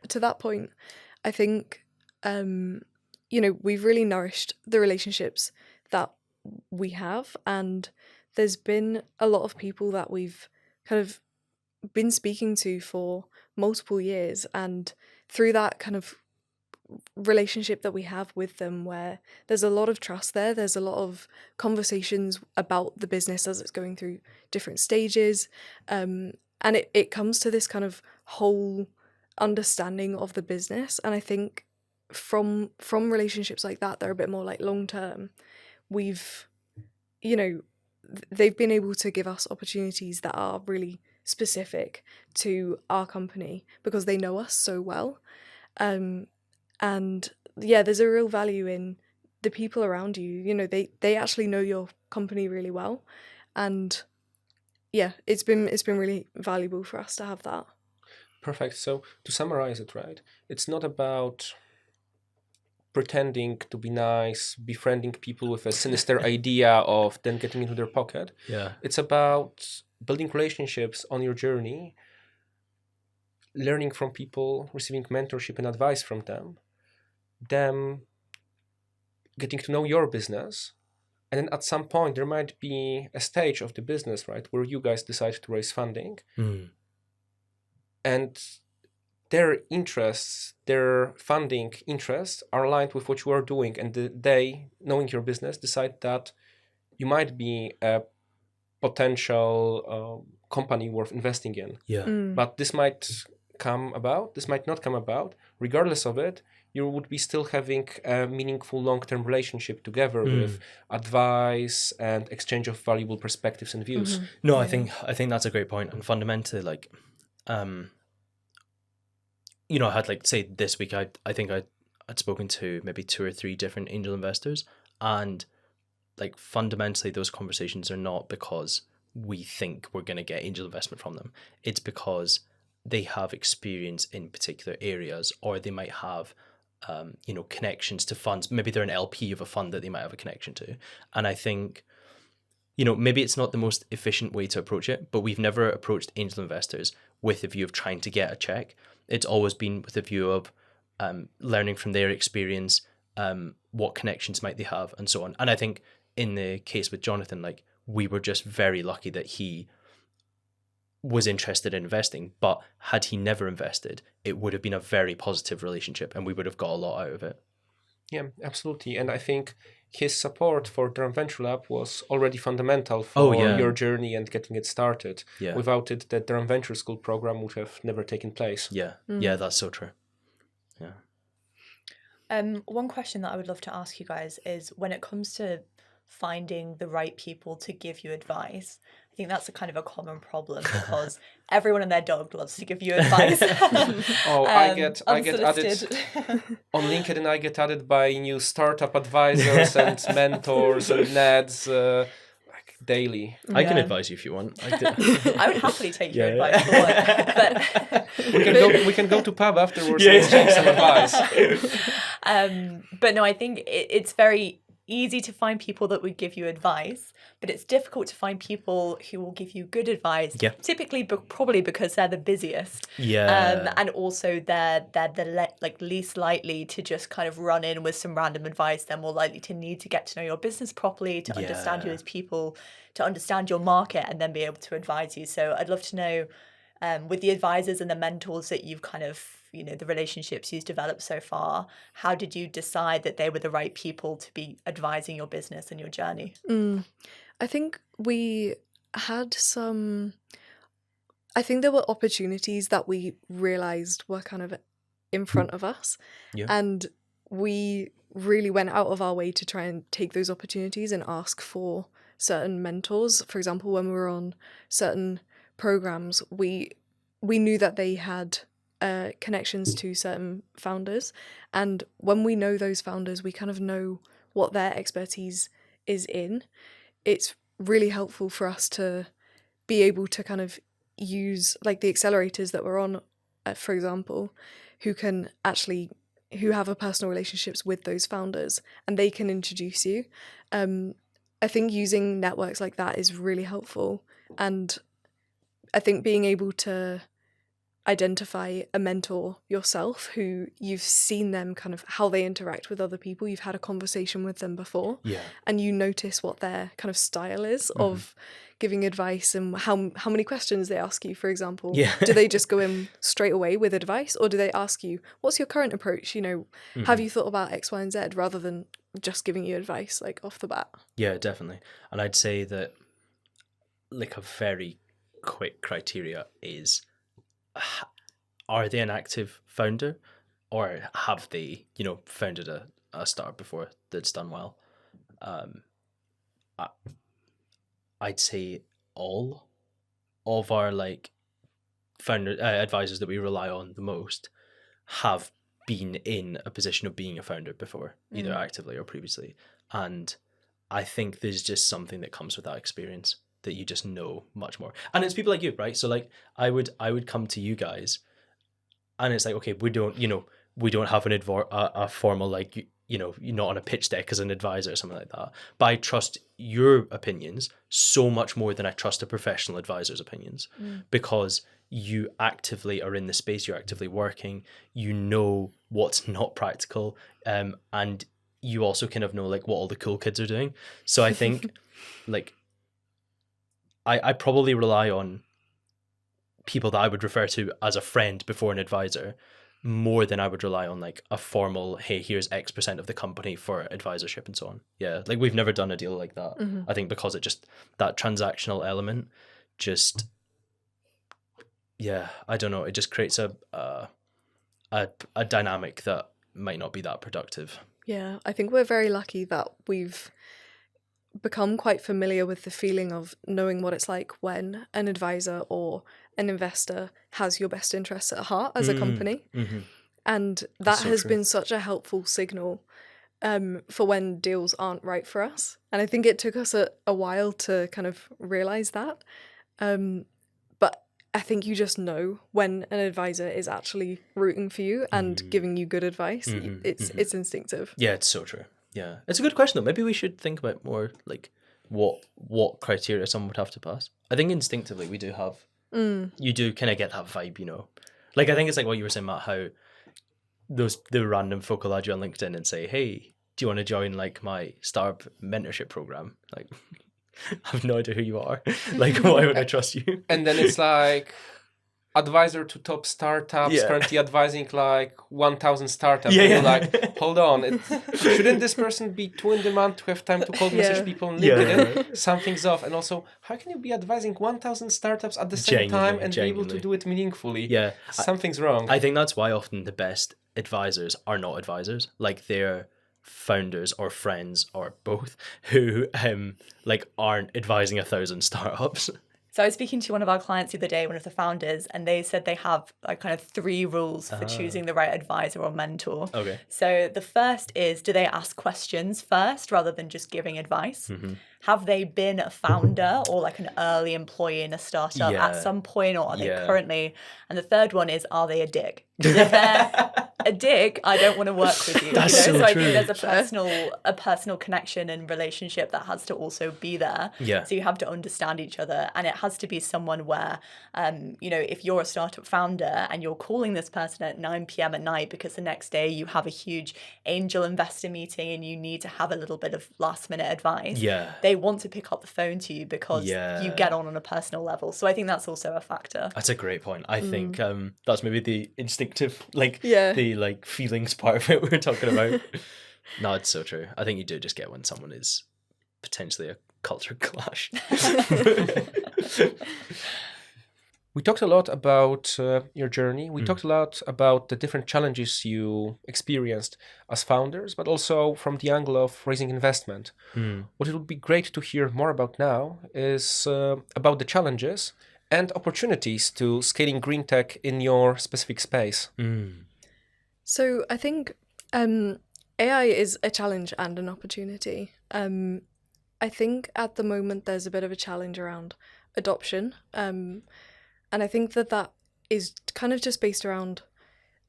To that point, I think, we've really nourished the relationships that we have, and there's been a lot of people that we've kind of been speaking to for multiple years, and through that kind of relationship that we have with them, where there's a lot of trust there's a lot of conversations about the business as it's going through different stages, and it comes to this kind of whole understanding of the business. And I think from relationships like that are a bit more like long term, we've they've been able to give us opportunities that are really specific to our company because they know us so well. And yeah, there's a real value in the people around you. They actually know your company really well, and yeah, it's been really valuable for us to have that. Perfect. So to summarize it, right, it's not about pretending to be nice, befriending people with a sinister idea of then getting into their pocket. Yeah. It's about building relationships on your journey, learning from people, receiving mentorship and advice from them getting to know your business. And then at some point, there might be a stage of the business, right, where you guys decide to raise funding. And their interests, their funding interests are aligned with what you are doing. And they, knowing your business, decide that you might be a potential company worth investing in. Yeah. But this might come about, this might not come about. Regardless of it, you would be still having a meaningful long-term relationship together with advice and exchange of valuable perspectives and views. No, I think that's a great point. And fundamentally, like, I had like, say this week, I think I'd spoken to maybe 2 or 3 different angel investors, and like fundamentally those conversations are not because we think we're going to get angel investment from them. It's because they have experience in particular areas, or they might have connections to funds. Maybe they're an LP of a fund that they might have a connection to. And I think, maybe it's not the most efficient way to approach it, but we've never approached angel investors with the view of trying to get a check. It's always been with the view of learning from their experience, what connections might they have, and so on. And I think in the case with Jonathan, like, we were just very lucky that he was interested in investing, but had he never invested, it would have been a very positive relationship and we would have got a lot out of it. Yeah, absolutely. And I think his support for Durham Venture Lab was already fundamental for your journey and getting it started. Yeah. Without it, the Durham Venture School program would have never taken place. Yeah. Yeah, that's so true. Yeah. One question that I would love to ask you guys is, when it comes to finding the right people to give you advice, I think that's a kind of a common problem because everyone and their dog loves to give you advice. I get added on LinkedIn. I get added by new startup advisors and mentors and NEDs like daily. I can advise you if you want. I would happily take your advice. But we can go to pub afterwards and exchange some advice. But no, I think it's very easy to find people that would give you advice, but it's difficult to find people who will give you good advice. Yeah. Typically, probably because they're the busiest. Yeah. And also they're the least likely to just kind of run in with some random advice. They're more likely to need to get to know your business properly, to understand you as people, to understand your market, and then be able to advise you. So I'd love to know, with the advisors and the mentors that you've kind of the relationships you've developed so far, how did you decide that they were the right people to be advising your business and your journey? I think we had I think there were opportunities that we realized were kind of in front of us. Yeah. And we really went out of our way to try and take those opportunities and ask for certain mentors. For example, when we were on certain programs, we knew that they had connections to certain founders. And when we know those founders, we kind of know what their expertise is in. It's really helpful for us to be able to kind of use like the accelerators that we're on, for example, who have a personal relationships with those founders, and they can introduce you. I think using networks like that is really helpful, and I think being able to identify a mentor yourself who you've seen them kind of how they interact with other people, you've had a conversation with them before, and you notice what their kind of style is of giving advice and how many questions they ask you, for example. Do they just go in straight away with advice, or do they ask you, what's your current approach, have you thought about X, Y and Z, rather than just giving you advice like off the bat? Yeah, definitely. And I'd say that like a very quick criteria is, are they an active founder, or have they, founded a startup before that's done well? I'd say all of our like founder advisors that we rely on the most have been in a position of being a founder before, either actively or previously. And I think there's just something that comes with that experience that you just know much more. And it's people like you, right? So like I would come to you guys, and it's like, okay, we don't have a formal like, you're not on a pitch deck as an advisor or something like that. But I trust your opinions so much more than I trust a professional advisor's opinions, because you actively are in the space, you're actively working, you know what's not practical, and you also kind of know like what all the cool kids are doing. So I think like I probably rely on people that I would refer to as a friend before an advisor more than I would rely on like a formal, hey, here's X% of the company for advisorship and so on. Yeah, like we've never done a deal like that. I think because it just, that transactional element just, I don't know, it just creates a dynamic that might not be that productive. Yeah, I think we're very lucky that we've become quite familiar with the feeling of knowing what it's like when an advisor or an investor has your best interests at heart as a company. And that has been such a helpful signal for when deals aren't right for us. And I think it took us a while to kind of realize that. But I think you just know when an advisor is actually rooting for you and giving you good advice. It's instinctive. Yeah, it's so true. Yeah, it's a good question though. Maybe we should think about more like what criteria someone would have to pass. I think instinctively we do have, you do kind of get that vibe, Like I think it's like what you were saying, Matt, how the random folk will add you on LinkedIn and say, hey, do you want to join like my startup mentorship program? Like, I have no idea who you are. Like, why would I trust you? And then it's like advisor to top startups, currently advising like 1,000 startups. And you're like, hold on, shouldn't this person be too in demand to have time to cold message people on LinkedIn? Something's off. And also, how can you be advising 1,000 startups at the same time and be able to do it meaningfully? Yeah. Something's wrong. I think that's why often the best advisors are not advisors. Like they're founders or friends or both who like aren't advising 1,000 startups. So I was speaking to one of our clients the other day, one of the founders, and they said they have like kind of 3 rules for choosing the right advisor or mentor. Okay. So the first is, do they ask questions first rather than just giving advice? Have they been a founder or like an early employee in a startup at some point, or are they currently? And the third one is, are they a dick? a dick, I don't want to work with you. That's so So I true. think there's a personal connection and relationship that has to also be there. Yeah. So you have to understand each other, and it has to be someone where, if you're a startup founder and you're calling this person at 9 p.m. at night because the next day you have a huge angel investor meeting and you need to have a little bit of last minute advice. Yeah. They want to pick up the phone to you because Yeah. you get on a personal level. So I think that's also a factor. That's a great point. I think that's maybe the instinctive, Yeah. the feelings part of it we were talking about. No, it's so true. I think you do just get when someone is potentially a culture clash. We talked a lot about your journey. We talked a lot about the different challenges you experienced as founders, but also from the angle of raising investment. What it would be great to hear more about now is about the challenges and opportunities to scaling green tech in your specific space. So I think AI is a challenge and an opportunity. I think at the moment there's a bit of a challenge around adoption. And I think that is kind of just based around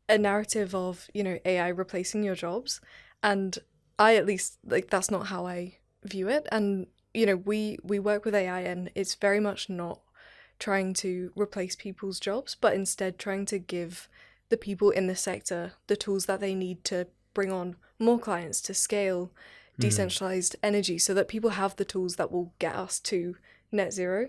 a narrative of, AI replacing your jobs. And I, at least, that's not how I view it. And, we work with AI and it's very much not trying to replace people's jobs, but instead trying to give the people in the sector the tools that they need to bring on more clients, to scale decentralized energy, so that people have the tools that will get us to net zero.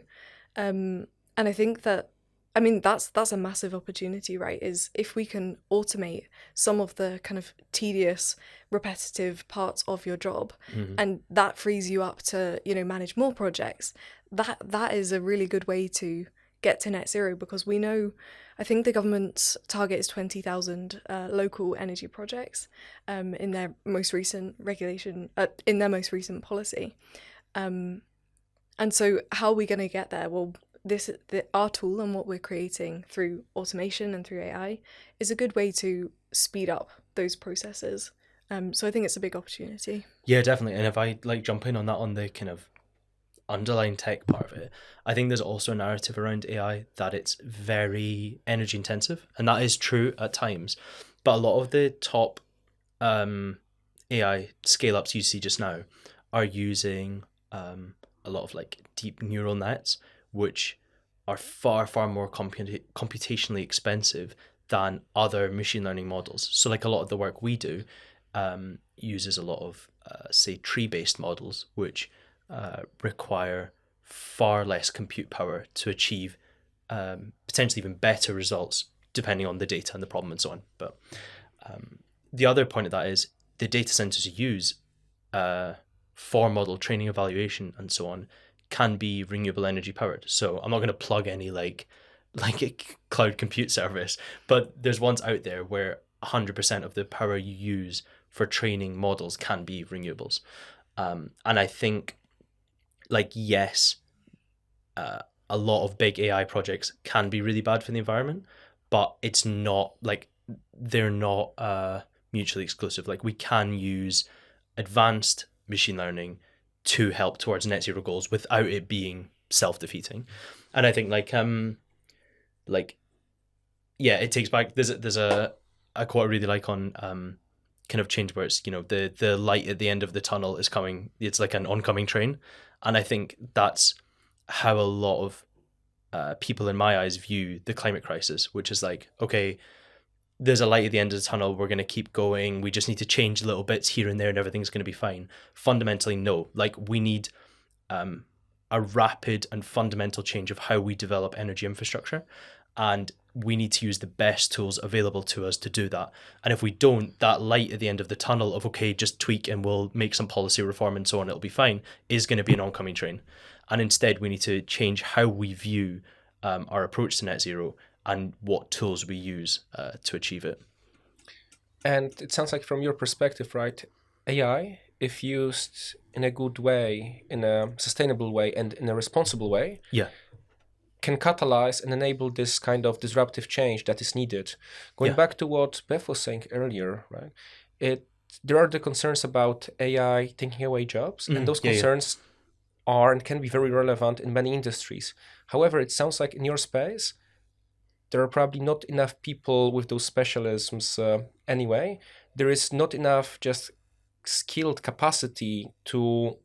And I think that, that's a massive opportunity, right? Is if we can automate some of the kind of tedious, repetitive parts of your job, and that frees you up to, manage more projects, that is a really good way to get to net zero, because we know, I think the government's target is 20,000 local energy projects in their most recent regulation, in their most recent policy. And so how are we going to get there? Well, our tool and what we're creating through automation and through AI is a good way to speed up those processes. So I think it's a big opportunity. Yeah, definitely. And if I jump in on that, on the kind of underlying tech part of it, I think there's also a narrative around AI that it's very energy intensive, and that is true at times. But a lot of the top AI scale ups you see just now are using a lot of deep neural nets, which are far, far more computationally expensive than other machine learning models. So a lot of the work we do uses a lot of, say, tree-based models, which require far less compute power to achieve potentially even better results, depending on the data and the problem and so on. But the other point of that is the data centers you use for model training, evaluation, and so on can be renewable energy powered. So I'm not going to plug any like a cloud compute service, but there's ones out there where 100% of the power you use for training models can be renewables. And I think yes, a lot of big AI projects can be really bad for the environment, but it's not they're not mutually exclusive. We can use advanced machine learning to help towards net zero goals without it being self-defeating. And I think it takes back, there's a quote I really like on kind of change, where it's the light at the end of the tunnel is coming, it's like an oncoming train. And I think that's how a lot of people in my eyes view the climate crisis, which is okay, there's a light at the end of the tunnel, we're going to keep going, we just need to change little bits here and there and everything's going to be fine. Fundamentally, no. We need a rapid and fundamental change of how we develop energy infrastructure, and we need to use the best tools available to us to do that. And if we don't, that light at the end of the tunnel of, okay, just tweak and we'll make some policy reform and so on, it'll be fine, is going to be an oncoming train. And instead, we need to change how we view our approach to net zero and what tools we use to achieve it. And it sounds like from your perspective, right, AI, if used in a good way, in a sustainable way, and in a responsible way, can catalyze and enable this kind of disruptive change that is needed. Going back to what Beth was saying earlier, right, there are the concerns about AI taking away jobs, and those concerns are and can be very relevant in many industries. However, it sounds like in your space, there are probably not enough people with those specialisms anyway, there is not enough just skilled capacity to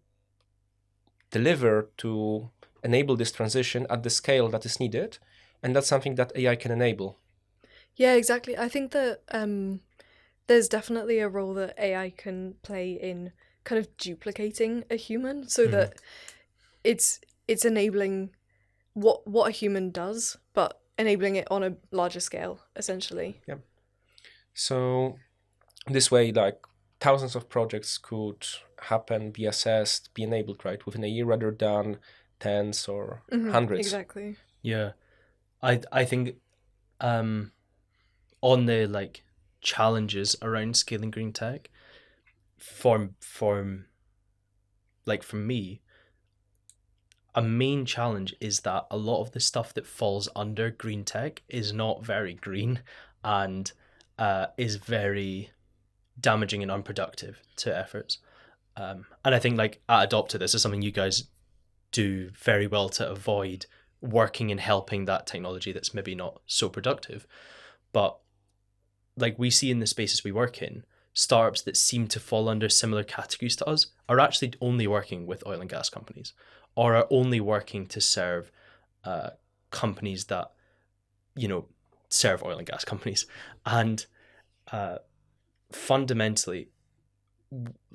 deliver, to enable this transition at the scale that is needed. And that's something that AI can enable. Yeah, exactly. I think that there's definitely a role that AI can play in kind of duplicating a human, so that it's enabling what a human does, but enabling it on a larger scale, essentially. Yeah. So this way, like thousands of projects could happen, be assessed, be enabled, right, within a year rather than tens or hundreds. Exactly. Yeah, I think on the like challenges around scaling green tech, for me, a main challenge is that a lot of the stuff that falls under green tech is not very green, and is very damaging and unproductive to efforts. And I think like at Adopta, this is something you guys do very well to avoid working and helping that technology that's maybe not so productive. But like we see in the spaces we work in, startups that seem to fall under similar categories to us are actually only working with oil and gas companies, or are only working to serve companies that, serve oil and gas companies. And fundamentally,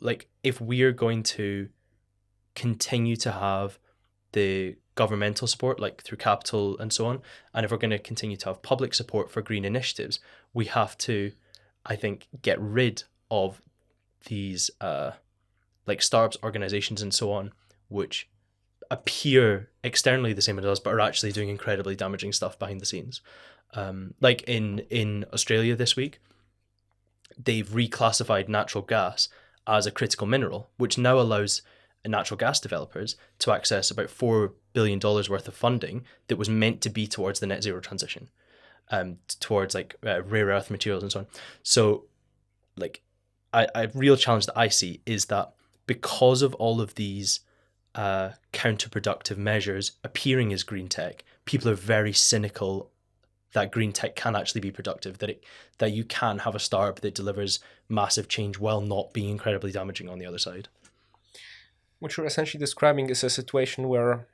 like if we're going to continue to have the governmental support, like through capital and so on, and if we're going to continue to have public support for green initiatives, we have to, I think, get rid of these like startups, organizations and so on, which appear externally the same as us, but are actually doing incredibly damaging stuff behind the scenes. Like in Australia this week, they've reclassified natural gas as a critical mineral, which now allows natural gas developers to access about $4 billion worth of funding that was meant to be towards the net zero transition, towards like rare earth materials and so on. So like a real challenge that I see is that because of all of these counterproductive measures appearing as green tech, people are very cynical that green tech can actually be productive, that you can have a startup that delivers massive change while not being incredibly damaging on the other side. What you're essentially describing is a situation where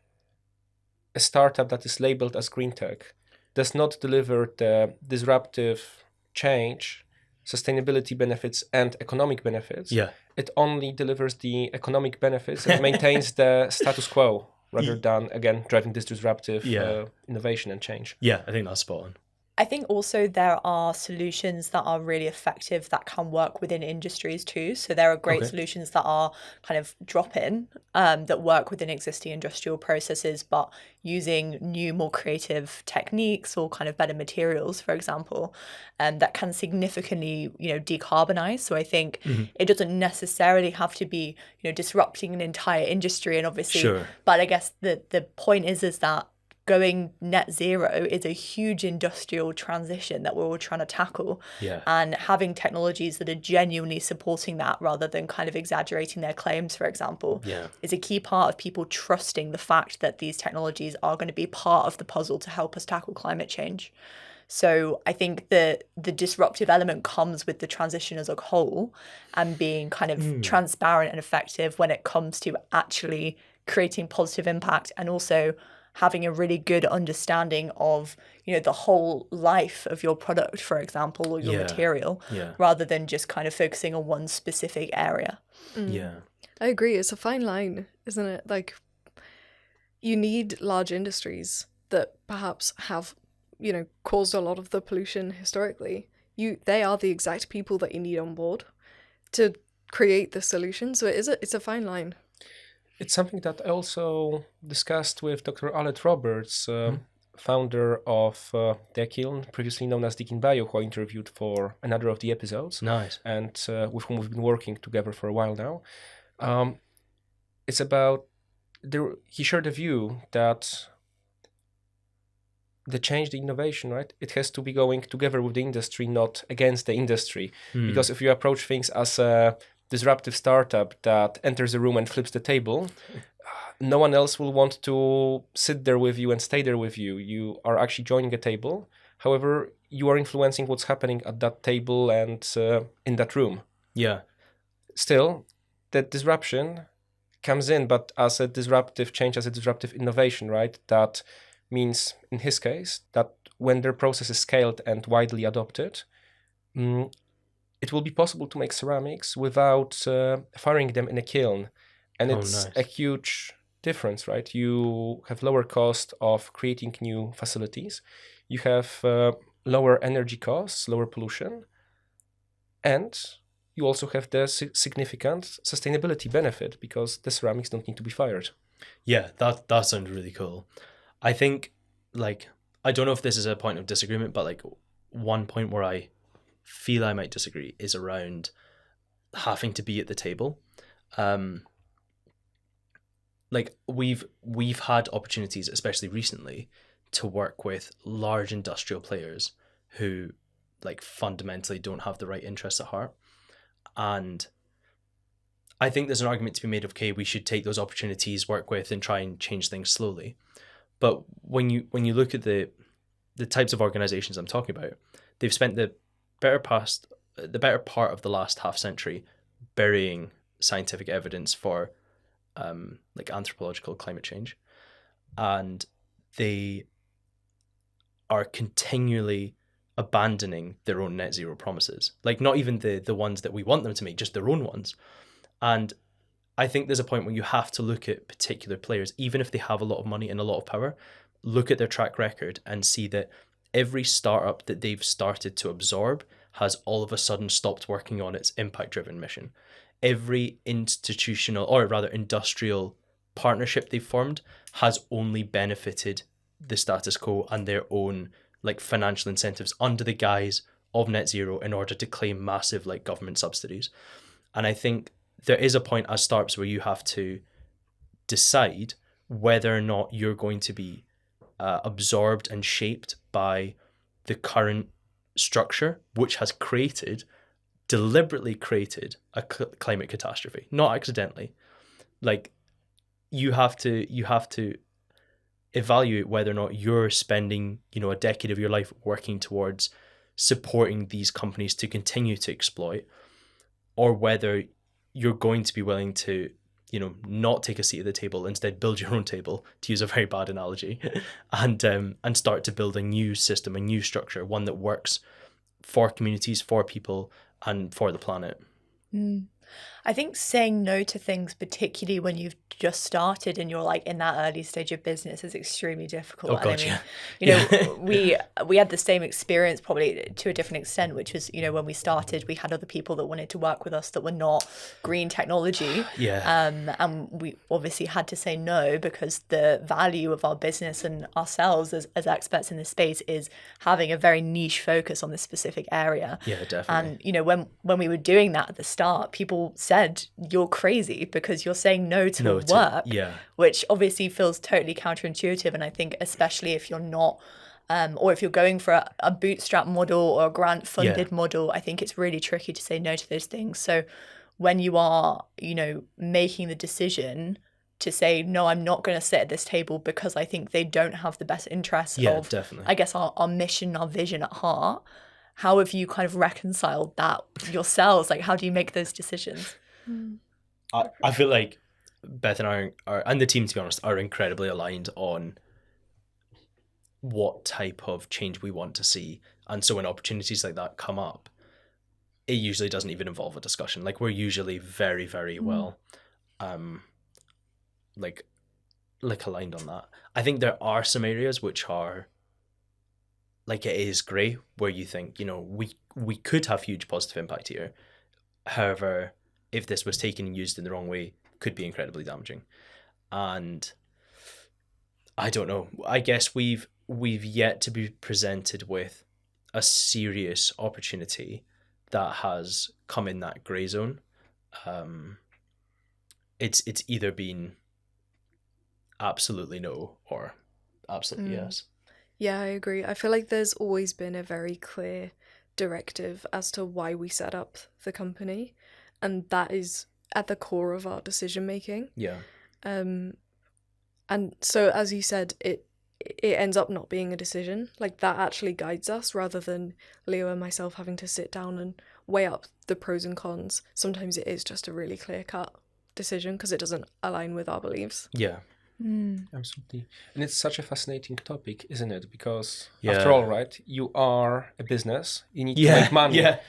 a startup that is labeled as green tech does not deliver the disruptive change, sustainability benefits, and economic benefits. Yeah. It only delivers the economic benefits and maintains the status quo rather than, again, driving this disruptive innovation and change. Yeah, I think that's spot on. I think also there are solutions that are really effective that can work within industries too. So there are great solutions that are kind of drop-in, that work within existing industrial processes, but using new, more creative techniques or kind of better materials, for example, that can significantly, decarbonize. So I think it doesn't necessarily have to be, disrupting an entire industry. And obviously, but I guess the point is that going net zero is a huge industrial transition that we're all trying to tackle. Yeah. And having technologies that are genuinely supporting that rather than kind of exaggerating their claims, for example, is a key part of people trusting the fact that these technologies are going to be part of the puzzle to help us tackle climate change. So I think that the disruptive element comes with the transition as a whole and being kind of transparent and effective when it comes to actually creating positive impact, and also having a really good understanding of, the whole life of your product, for example, or your material, rather than just kind of focusing on one specific area. Yeah. I agree. It's a fine line, isn't it? Like, you need large industries that perhaps have, caused a lot of the pollution historically. They are the exact people that you need on board to create the solution. So it's a fine line. It's something that I also discussed with Dr. Alec Roberts, founder of The Kiln, previously known as Deakin Bio, who I interviewed for another of the episodes. Nice. And with whom we've been working together for a while now. It's about, he shared a view that the change, the innovation, right, it has to be going together with the industry, not against the industry. Because if you approach things as a disruptive startup that enters a room and flips the table, no one else will want to sit there with you and stay there with you. You are actually joining a table However, you are influencing what's happening at that table and in that room. Yeah. Still, that disruption comes in, but as a disruptive change, as a disruptive innovation, right? That means, in his case, that when their process is scaled and widely adopted, it will be possible to make ceramics without firing them in a kiln. And it's nice. a huge difference, right? You have lower cost of creating new facilities. You have lower energy costs, lower pollution, and you also have the significant sustainability benefit because the ceramics don't need to be fired. Yeah, that sounds really cool. I think, like, I don't know if this is a point of disagreement, but like one point where I feel I might disagree is around having to be at the table. Like we've had opportunities, especially recently, to work with large industrial players who like fundamentally don't have the right interests at heart. And I think there's an argument to be made of, okay, we should take those opportunities, work with, and try and change things slowly. But when you look at the types of organizations I'm talking about, they've spent the better part of the last half century burying scientific evidence for like anthropological climate change, and they are continually abandoning their own net zero promises. Like not even the ones that we want them to make, just their own ones. And I think there's a point where you have to look at particular players, even if they have a lot of money and a lot of power, look at their track record and see that every startup that they've started to absorb has all of a sudden stopped working on its impact-driven mission. Every institutional, or rather industrial partnership they've formed has only benefited the status quo and their own like financial incentives under the guise of net zero in order to claim massive like government subsidies. And I think there is a point as startups where you have to decide whether or not you're going to be absorbed and shaped by the current structure, which has deliberately created a climate catastrophe, not accidentally. Like you have to evaluate whether or not you're spending, a decade of your life working towards supporting these companies to continue to exploit, or whether you're going to be willing to, not take a seat at the table, instead build your own table, to use a very bad analogy, and start to build a new system, a new structure, one that works for communities, for people, and for the planet. I think saying no to things, particularly when you've just started and you're like in that early stage of business, is extremely difficult. Oh And God, I mean, yeah. we had the same experience probably to a different extent, which was, when we started, we had other people that wanted to work with us that were not green technology. Yeah. And we obviously had to say no because the value of our business and ourselves as experts in this space is having a very niche focus on this specific area. Yeah, definitely. And, when we were doing that at the start, people said you're crazy because you're saying no to work, which obviously feels totally counterintuitive. And I think especially if you're not, or if you're going for a bootstrap model or a grant funded model, I think it's really tricky to say no to those things. So when you are, making the decision to say, no, I'm not going to sit at this table because I think they don't have the best interests of, definitely. I guess, our mission, our vision at heart. How have you kind of reconciled that yourselves? Like, how do you make those decisions? I feel like Beth and I are, and the team, to be honest, are incredibly aligned on what type of change we want to see. And so when opportunities like that come up, it usually doesn't even involve a discussion. Like we're usually very, very well, like aligned on that. I think there are some areas which are like it is grey, where you think, we could have huge positive impact here. However, if this was taken and used in the wrong way, could be incredibly damaging. And I don't know. I guess we've yet to be presented with a serious opportunity that has come in that grey zone. It's either been absolutely no or absolutely yes. Yeah, I agree. I feel like there's always been a very clear directive as to why we set up the company, and that is at the core of our decision making. Yeah. And so, as you said, it ends up not being a decision. Like, that actually guides us rather than Leo and myself having to sit down and weigh up the pros and cons. Sometimes it is just a really clear-cut decision because it doesn't align with our beliefs. Yeah. Absolutely. And it's such a fascinating topic, isn't it? Because Yeah. after all, right, you are a business, you need to Yeah. make money. Yeah.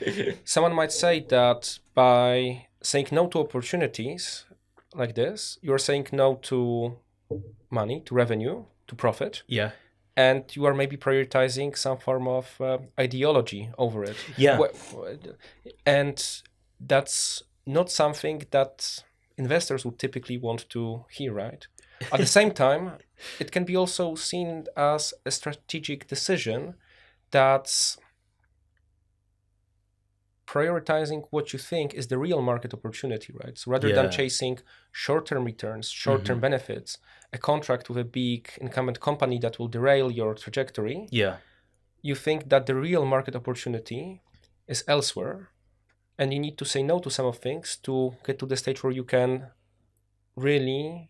Someone might say that by saying no to opportunities like this, you're saying no to money, to revenue, to profit, Yeah. and you are maybe prioritizing some form of ideology over it. Yeah. And that's not something that investors would typically want to hear, right? At the same time, it can be also seen as a strategic decision that's prioritizing what you think is the real market opportunity, right? So rather than Yeah. chasing short-term returns, short-term benefits, a contract with a big incumbent company that will derail your trajectory, Yeah. you think that the real market opportunity is elsewhere, and you need to say no to some of things to get to the stage where you can really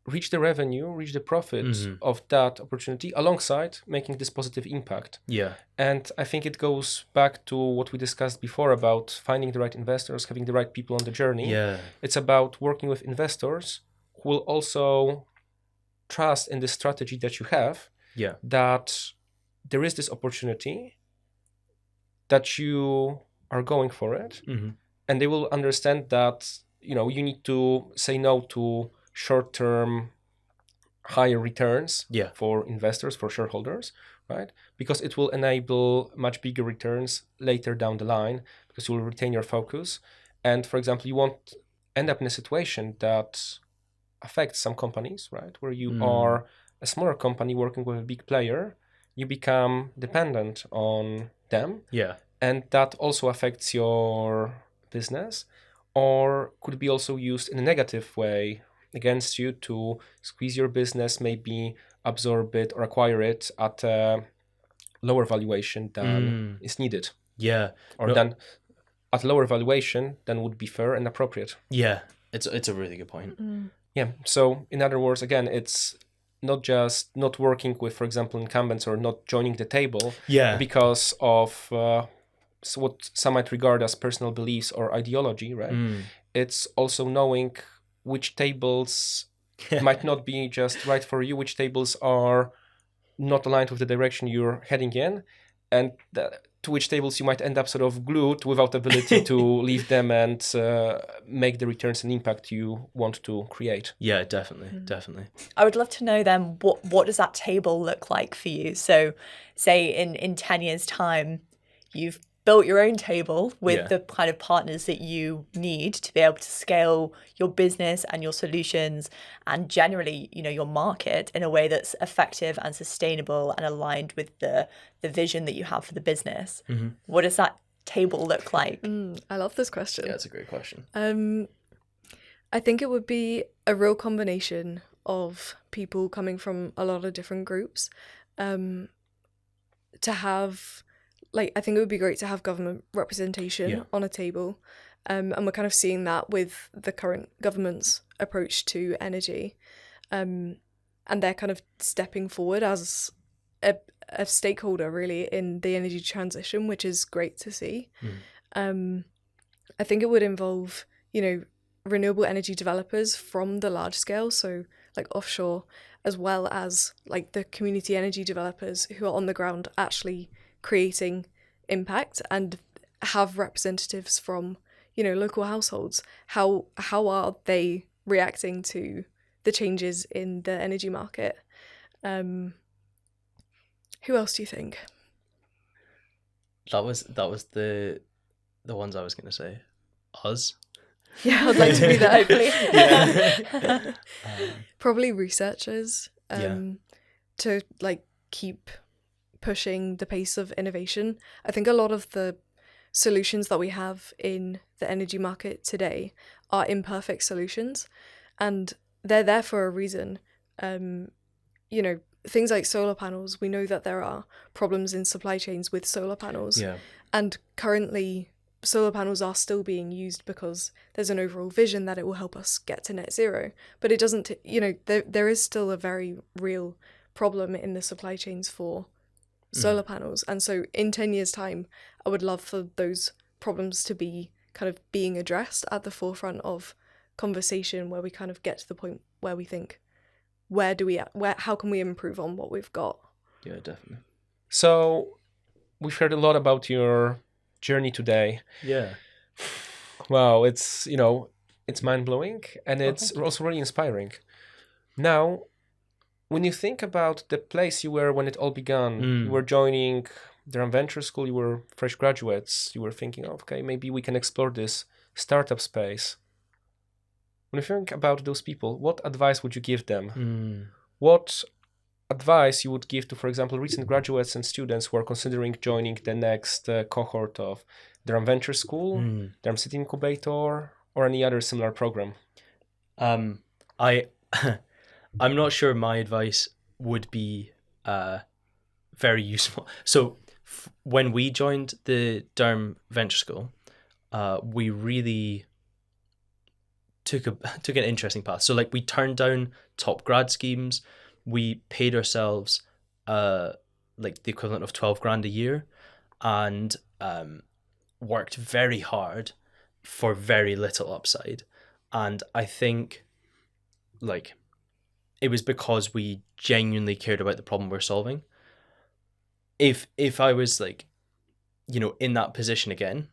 reach the revenue, reach the profit of that opportunity alongside making this positive impact. Yeah. And I think it goes back to what we discussed before about finding the right investors, having the right people on the journey. Yeah. It's about working with investors who will also trust in the strategy that you have, Yeah. that there is this opportunity, that you are going for it, and they will understand that, you need to say no to short-term higher returns Yeah. for investors, for shareholders, right? Because it will enable much bigger returns later down the line, because you will retain your focus. And for example, you won't end up in a situation that affects some companies, right? Where you are a smaller company working with a big player, you become dependent on them. Yeah. And that also affects your business, or could be also used in a negative way against you to squeeze your business, maybe absorb it or acquire it at a lower valuation than is needed, Yeah. or than at lower valuation than would be fair and appropriate. Yeah. It's a really good point. Yeah. So in other words, again, it's not just not working with, for example, incumbents, or not joining the table Yeah. because of what some might regard as personal beliefs or ideology, right? It's also knowing which tables might not be just right for you, which tables are not aligned with the direction you're heading in, and to which tables you might end up sort of glued without ability to leave them and make the returns and impact you want to create. Yeah, definitely. I would love to know then, what does that table look like for you? So say in 10 years' time, you've built your own table with the kind of partners that you need to be able to scale your business and your solutions and generally, your market in a way that's effective and sustainable and aligned with the vision that you have for the business. What does that table look like? I love this question. Yeah, that's a great question. I think it would be a real combination of people coming from a lot of different groups. To have, I think it would be great to have government representation on a table. And we're kind of seeing that with the current government's approach to energy. And they're kind of stepping forward as a stakeholder, really, in the energy transition, which is great to see. I think it would involve, renewable energy developers from the large scale, so like offshore, as well as like the community energy developers who are on the ground actually creating impact, and have representatives from, local households. How are they reacting to the changes in the energy market? Who else do you think? That was the ones I was going to say. Us. Yeah, I'd like to be there, hopefully. Yeah. Probably researchers, Yeah. to keep pushing the pace of innovation. I think a lot of the solutions that we have in the energy market today are imperfect solutions, and they're there for a reason. Things like solar panels, we know that there are problems in supply chains with solar panels. Yeah. And currently, solar panels are still being used because there's an overall vision that it will help us get to net zero. But it doesn't, there is still a very real problem in the supply chains for solar panels. And so in 10 years' time, I would love for those problems to be kind of being addressed at the forefront of conversation, where we kind of get to the point where we think, how can we improve on what we've got? Yeah, definitely. So we've heard a lot about your journey today. Yeah. Wow, it's mind-blowing, and it's thank you. also really inspiring. Now, when you think about the place you were when it all began, you were joining Durham Venture School, you were fresh graduates, you were thinking, okay, maybe we can explore this startup space. When you think about those people, what advice would you give them? What advice you would give to, for example, recent graduates and students who are considering joining the next cohort of Durham Venture School, Durham City Incubator, or any other similar program? I'm not sure my advice would be very useful. So when we joined the Durham Venture School, we really took an interesting path. So like we turned down top grad schemes. We paid ourselves like the equivalent of 12 grand a year, and worked very hard for very little upside. And I think like it was because we genuinely cared about the problem we're solving. If I was like, in that position again,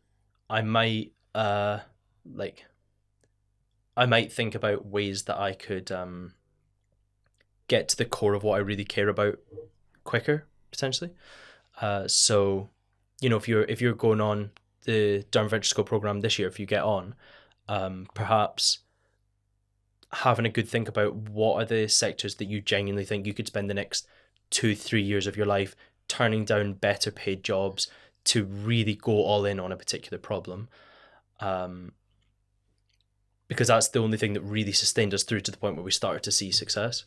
I might think about ways that I could get to the core of what I really care about quicker, potentially. So, if you're going on the Durham Venture School program this year, if you get on, perhaps having a good think about what are the sectors that you genuinely think you could spend the next 2-3 years of your life turning down better paid jobs to really go all in on a particular problem. Because that's the only thing that really sustained us through to the point where we started to see success.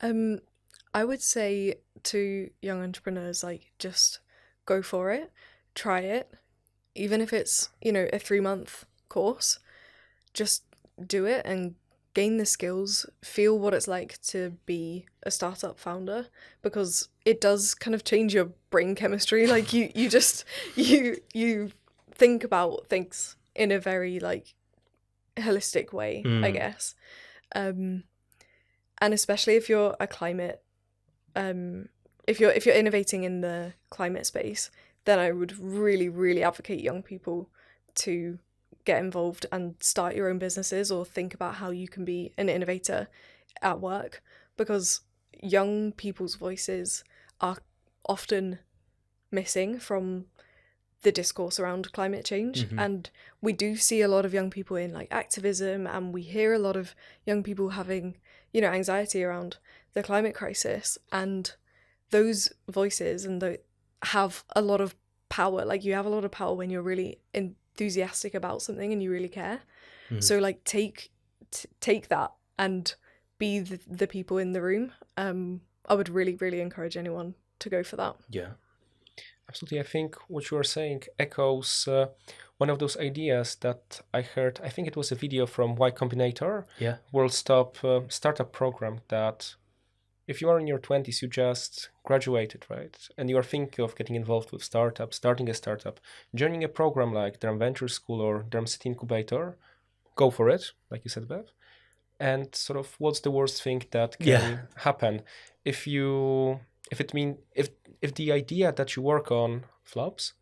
I would say to young entrepreneurs, like, just go for it, try it, even if it's, a 3-month course, just do it and gain the skills, feel what it's like to be a startup founder, because it does kind of change your brain chemistry. Like you think about things in a very like holistic way, I guess. And especially if you're a climate, if you're innovating in the climate space, then I would really, really advocate young people to get involved and start your own businesses, or think about how you can be an innovator at work, because young people's voices are often missing from the discourse around climate change. And we do see a lot of young people in like activism, and we hear a lot of young people having, anxiety around the climate crisis, and those voices have a lot of power. Like, you have a lot of power when you're really enthusiastic about something and you really care. So like take that and be the people in the room. I would really, really encourage anyone to go for that. Yeah, absolutely. I think what you are saying echoes one of those ideas that I heard. I think it was a video from Y Combinator, World Stop startup program, that if you are in your 20s, you just graduated, right? And you are thinking of getting involved with startups, starting a startup, joining a program like Durham Venture School or Durham City Incubator, go for it, like you said, Beth. And sort of, what's the worst thing that can happen if the idea that you work on flops?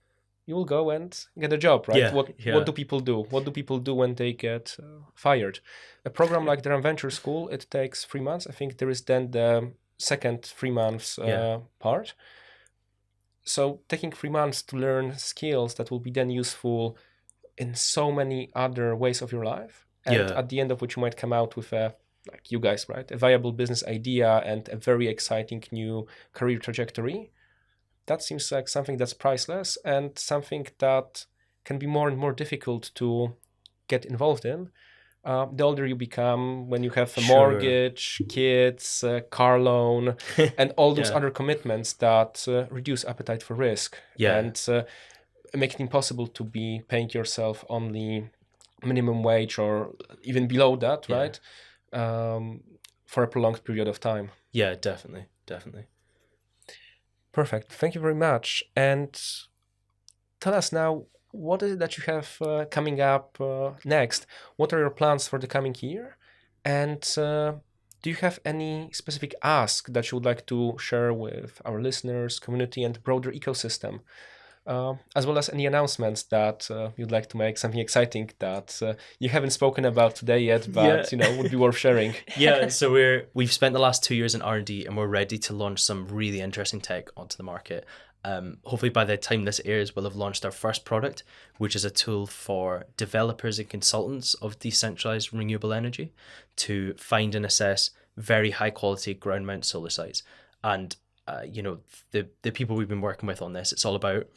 You will go and get a job, right? What do people do? What do people do when they get fired? A program like Durham Venture School, it takes 3 months. I think there is then the second 3 months part. So taking 3 months to learn skills that will be then useful in so many other ways of your life. And at the end of which you might come out with like you guys, right? A viable business idea and a very exciting new career trajectory. That seems like something that's priceless, and something that can be more and more difficult to get involved in. The older you become, when you have a mortgage, kids, car loan, and all those other commitments that reduce appetite for risk. And make it impossible to be paying yourself only minimum wage or even below that, right? For a prolonged period of time. Yeah, definitely. Perfect. Thank you very much. And tell us now, what is it that you have coming up next? What are your plans for the coming year? And do you have any specific ask that you would like to share with our listeners, community, and broader ecosystem? As well as any announcements that you'd like to make, something exciting that you haven't spoken about today yet, but would be worth sharing. Yeah, so we've spent the last 2 years in R&D, and we're ready to launch some really interesting tech onto the market. Hopefully by the time this airs, we'll have launched our first product, which is a tool for developers and consultants of decentralized renewable energy to find and assess very high quality ground mount solar sites. And the people we've been working with on this, it's all about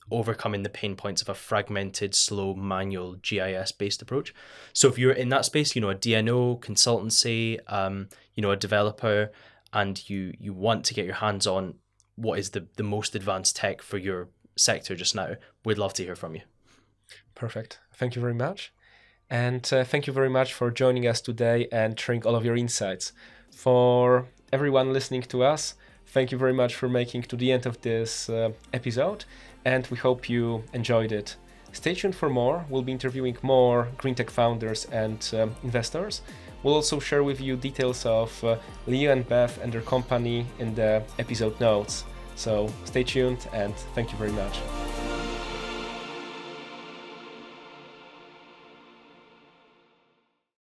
overcoming the pain points of a fragmented, slow, manual GIS-based approach. So if you're in that space, a DNO, consultancy, a developer, and you want to get your hands on what is the most advanced tech for your sector just now, we'd love to hear from you. Perfect. Thank you very much. And thank you very much for joining us today and sharing all of your insights. For everyone listening to us, thank you very much for making to the end of this episode, and we hope you enjoyed it. Stay tuned for more. We'll be interviewing more green tech founders and investors. We'll also share with you details of Leo and Beth and their company in the episode notes. So stay tuned, and thank you very much.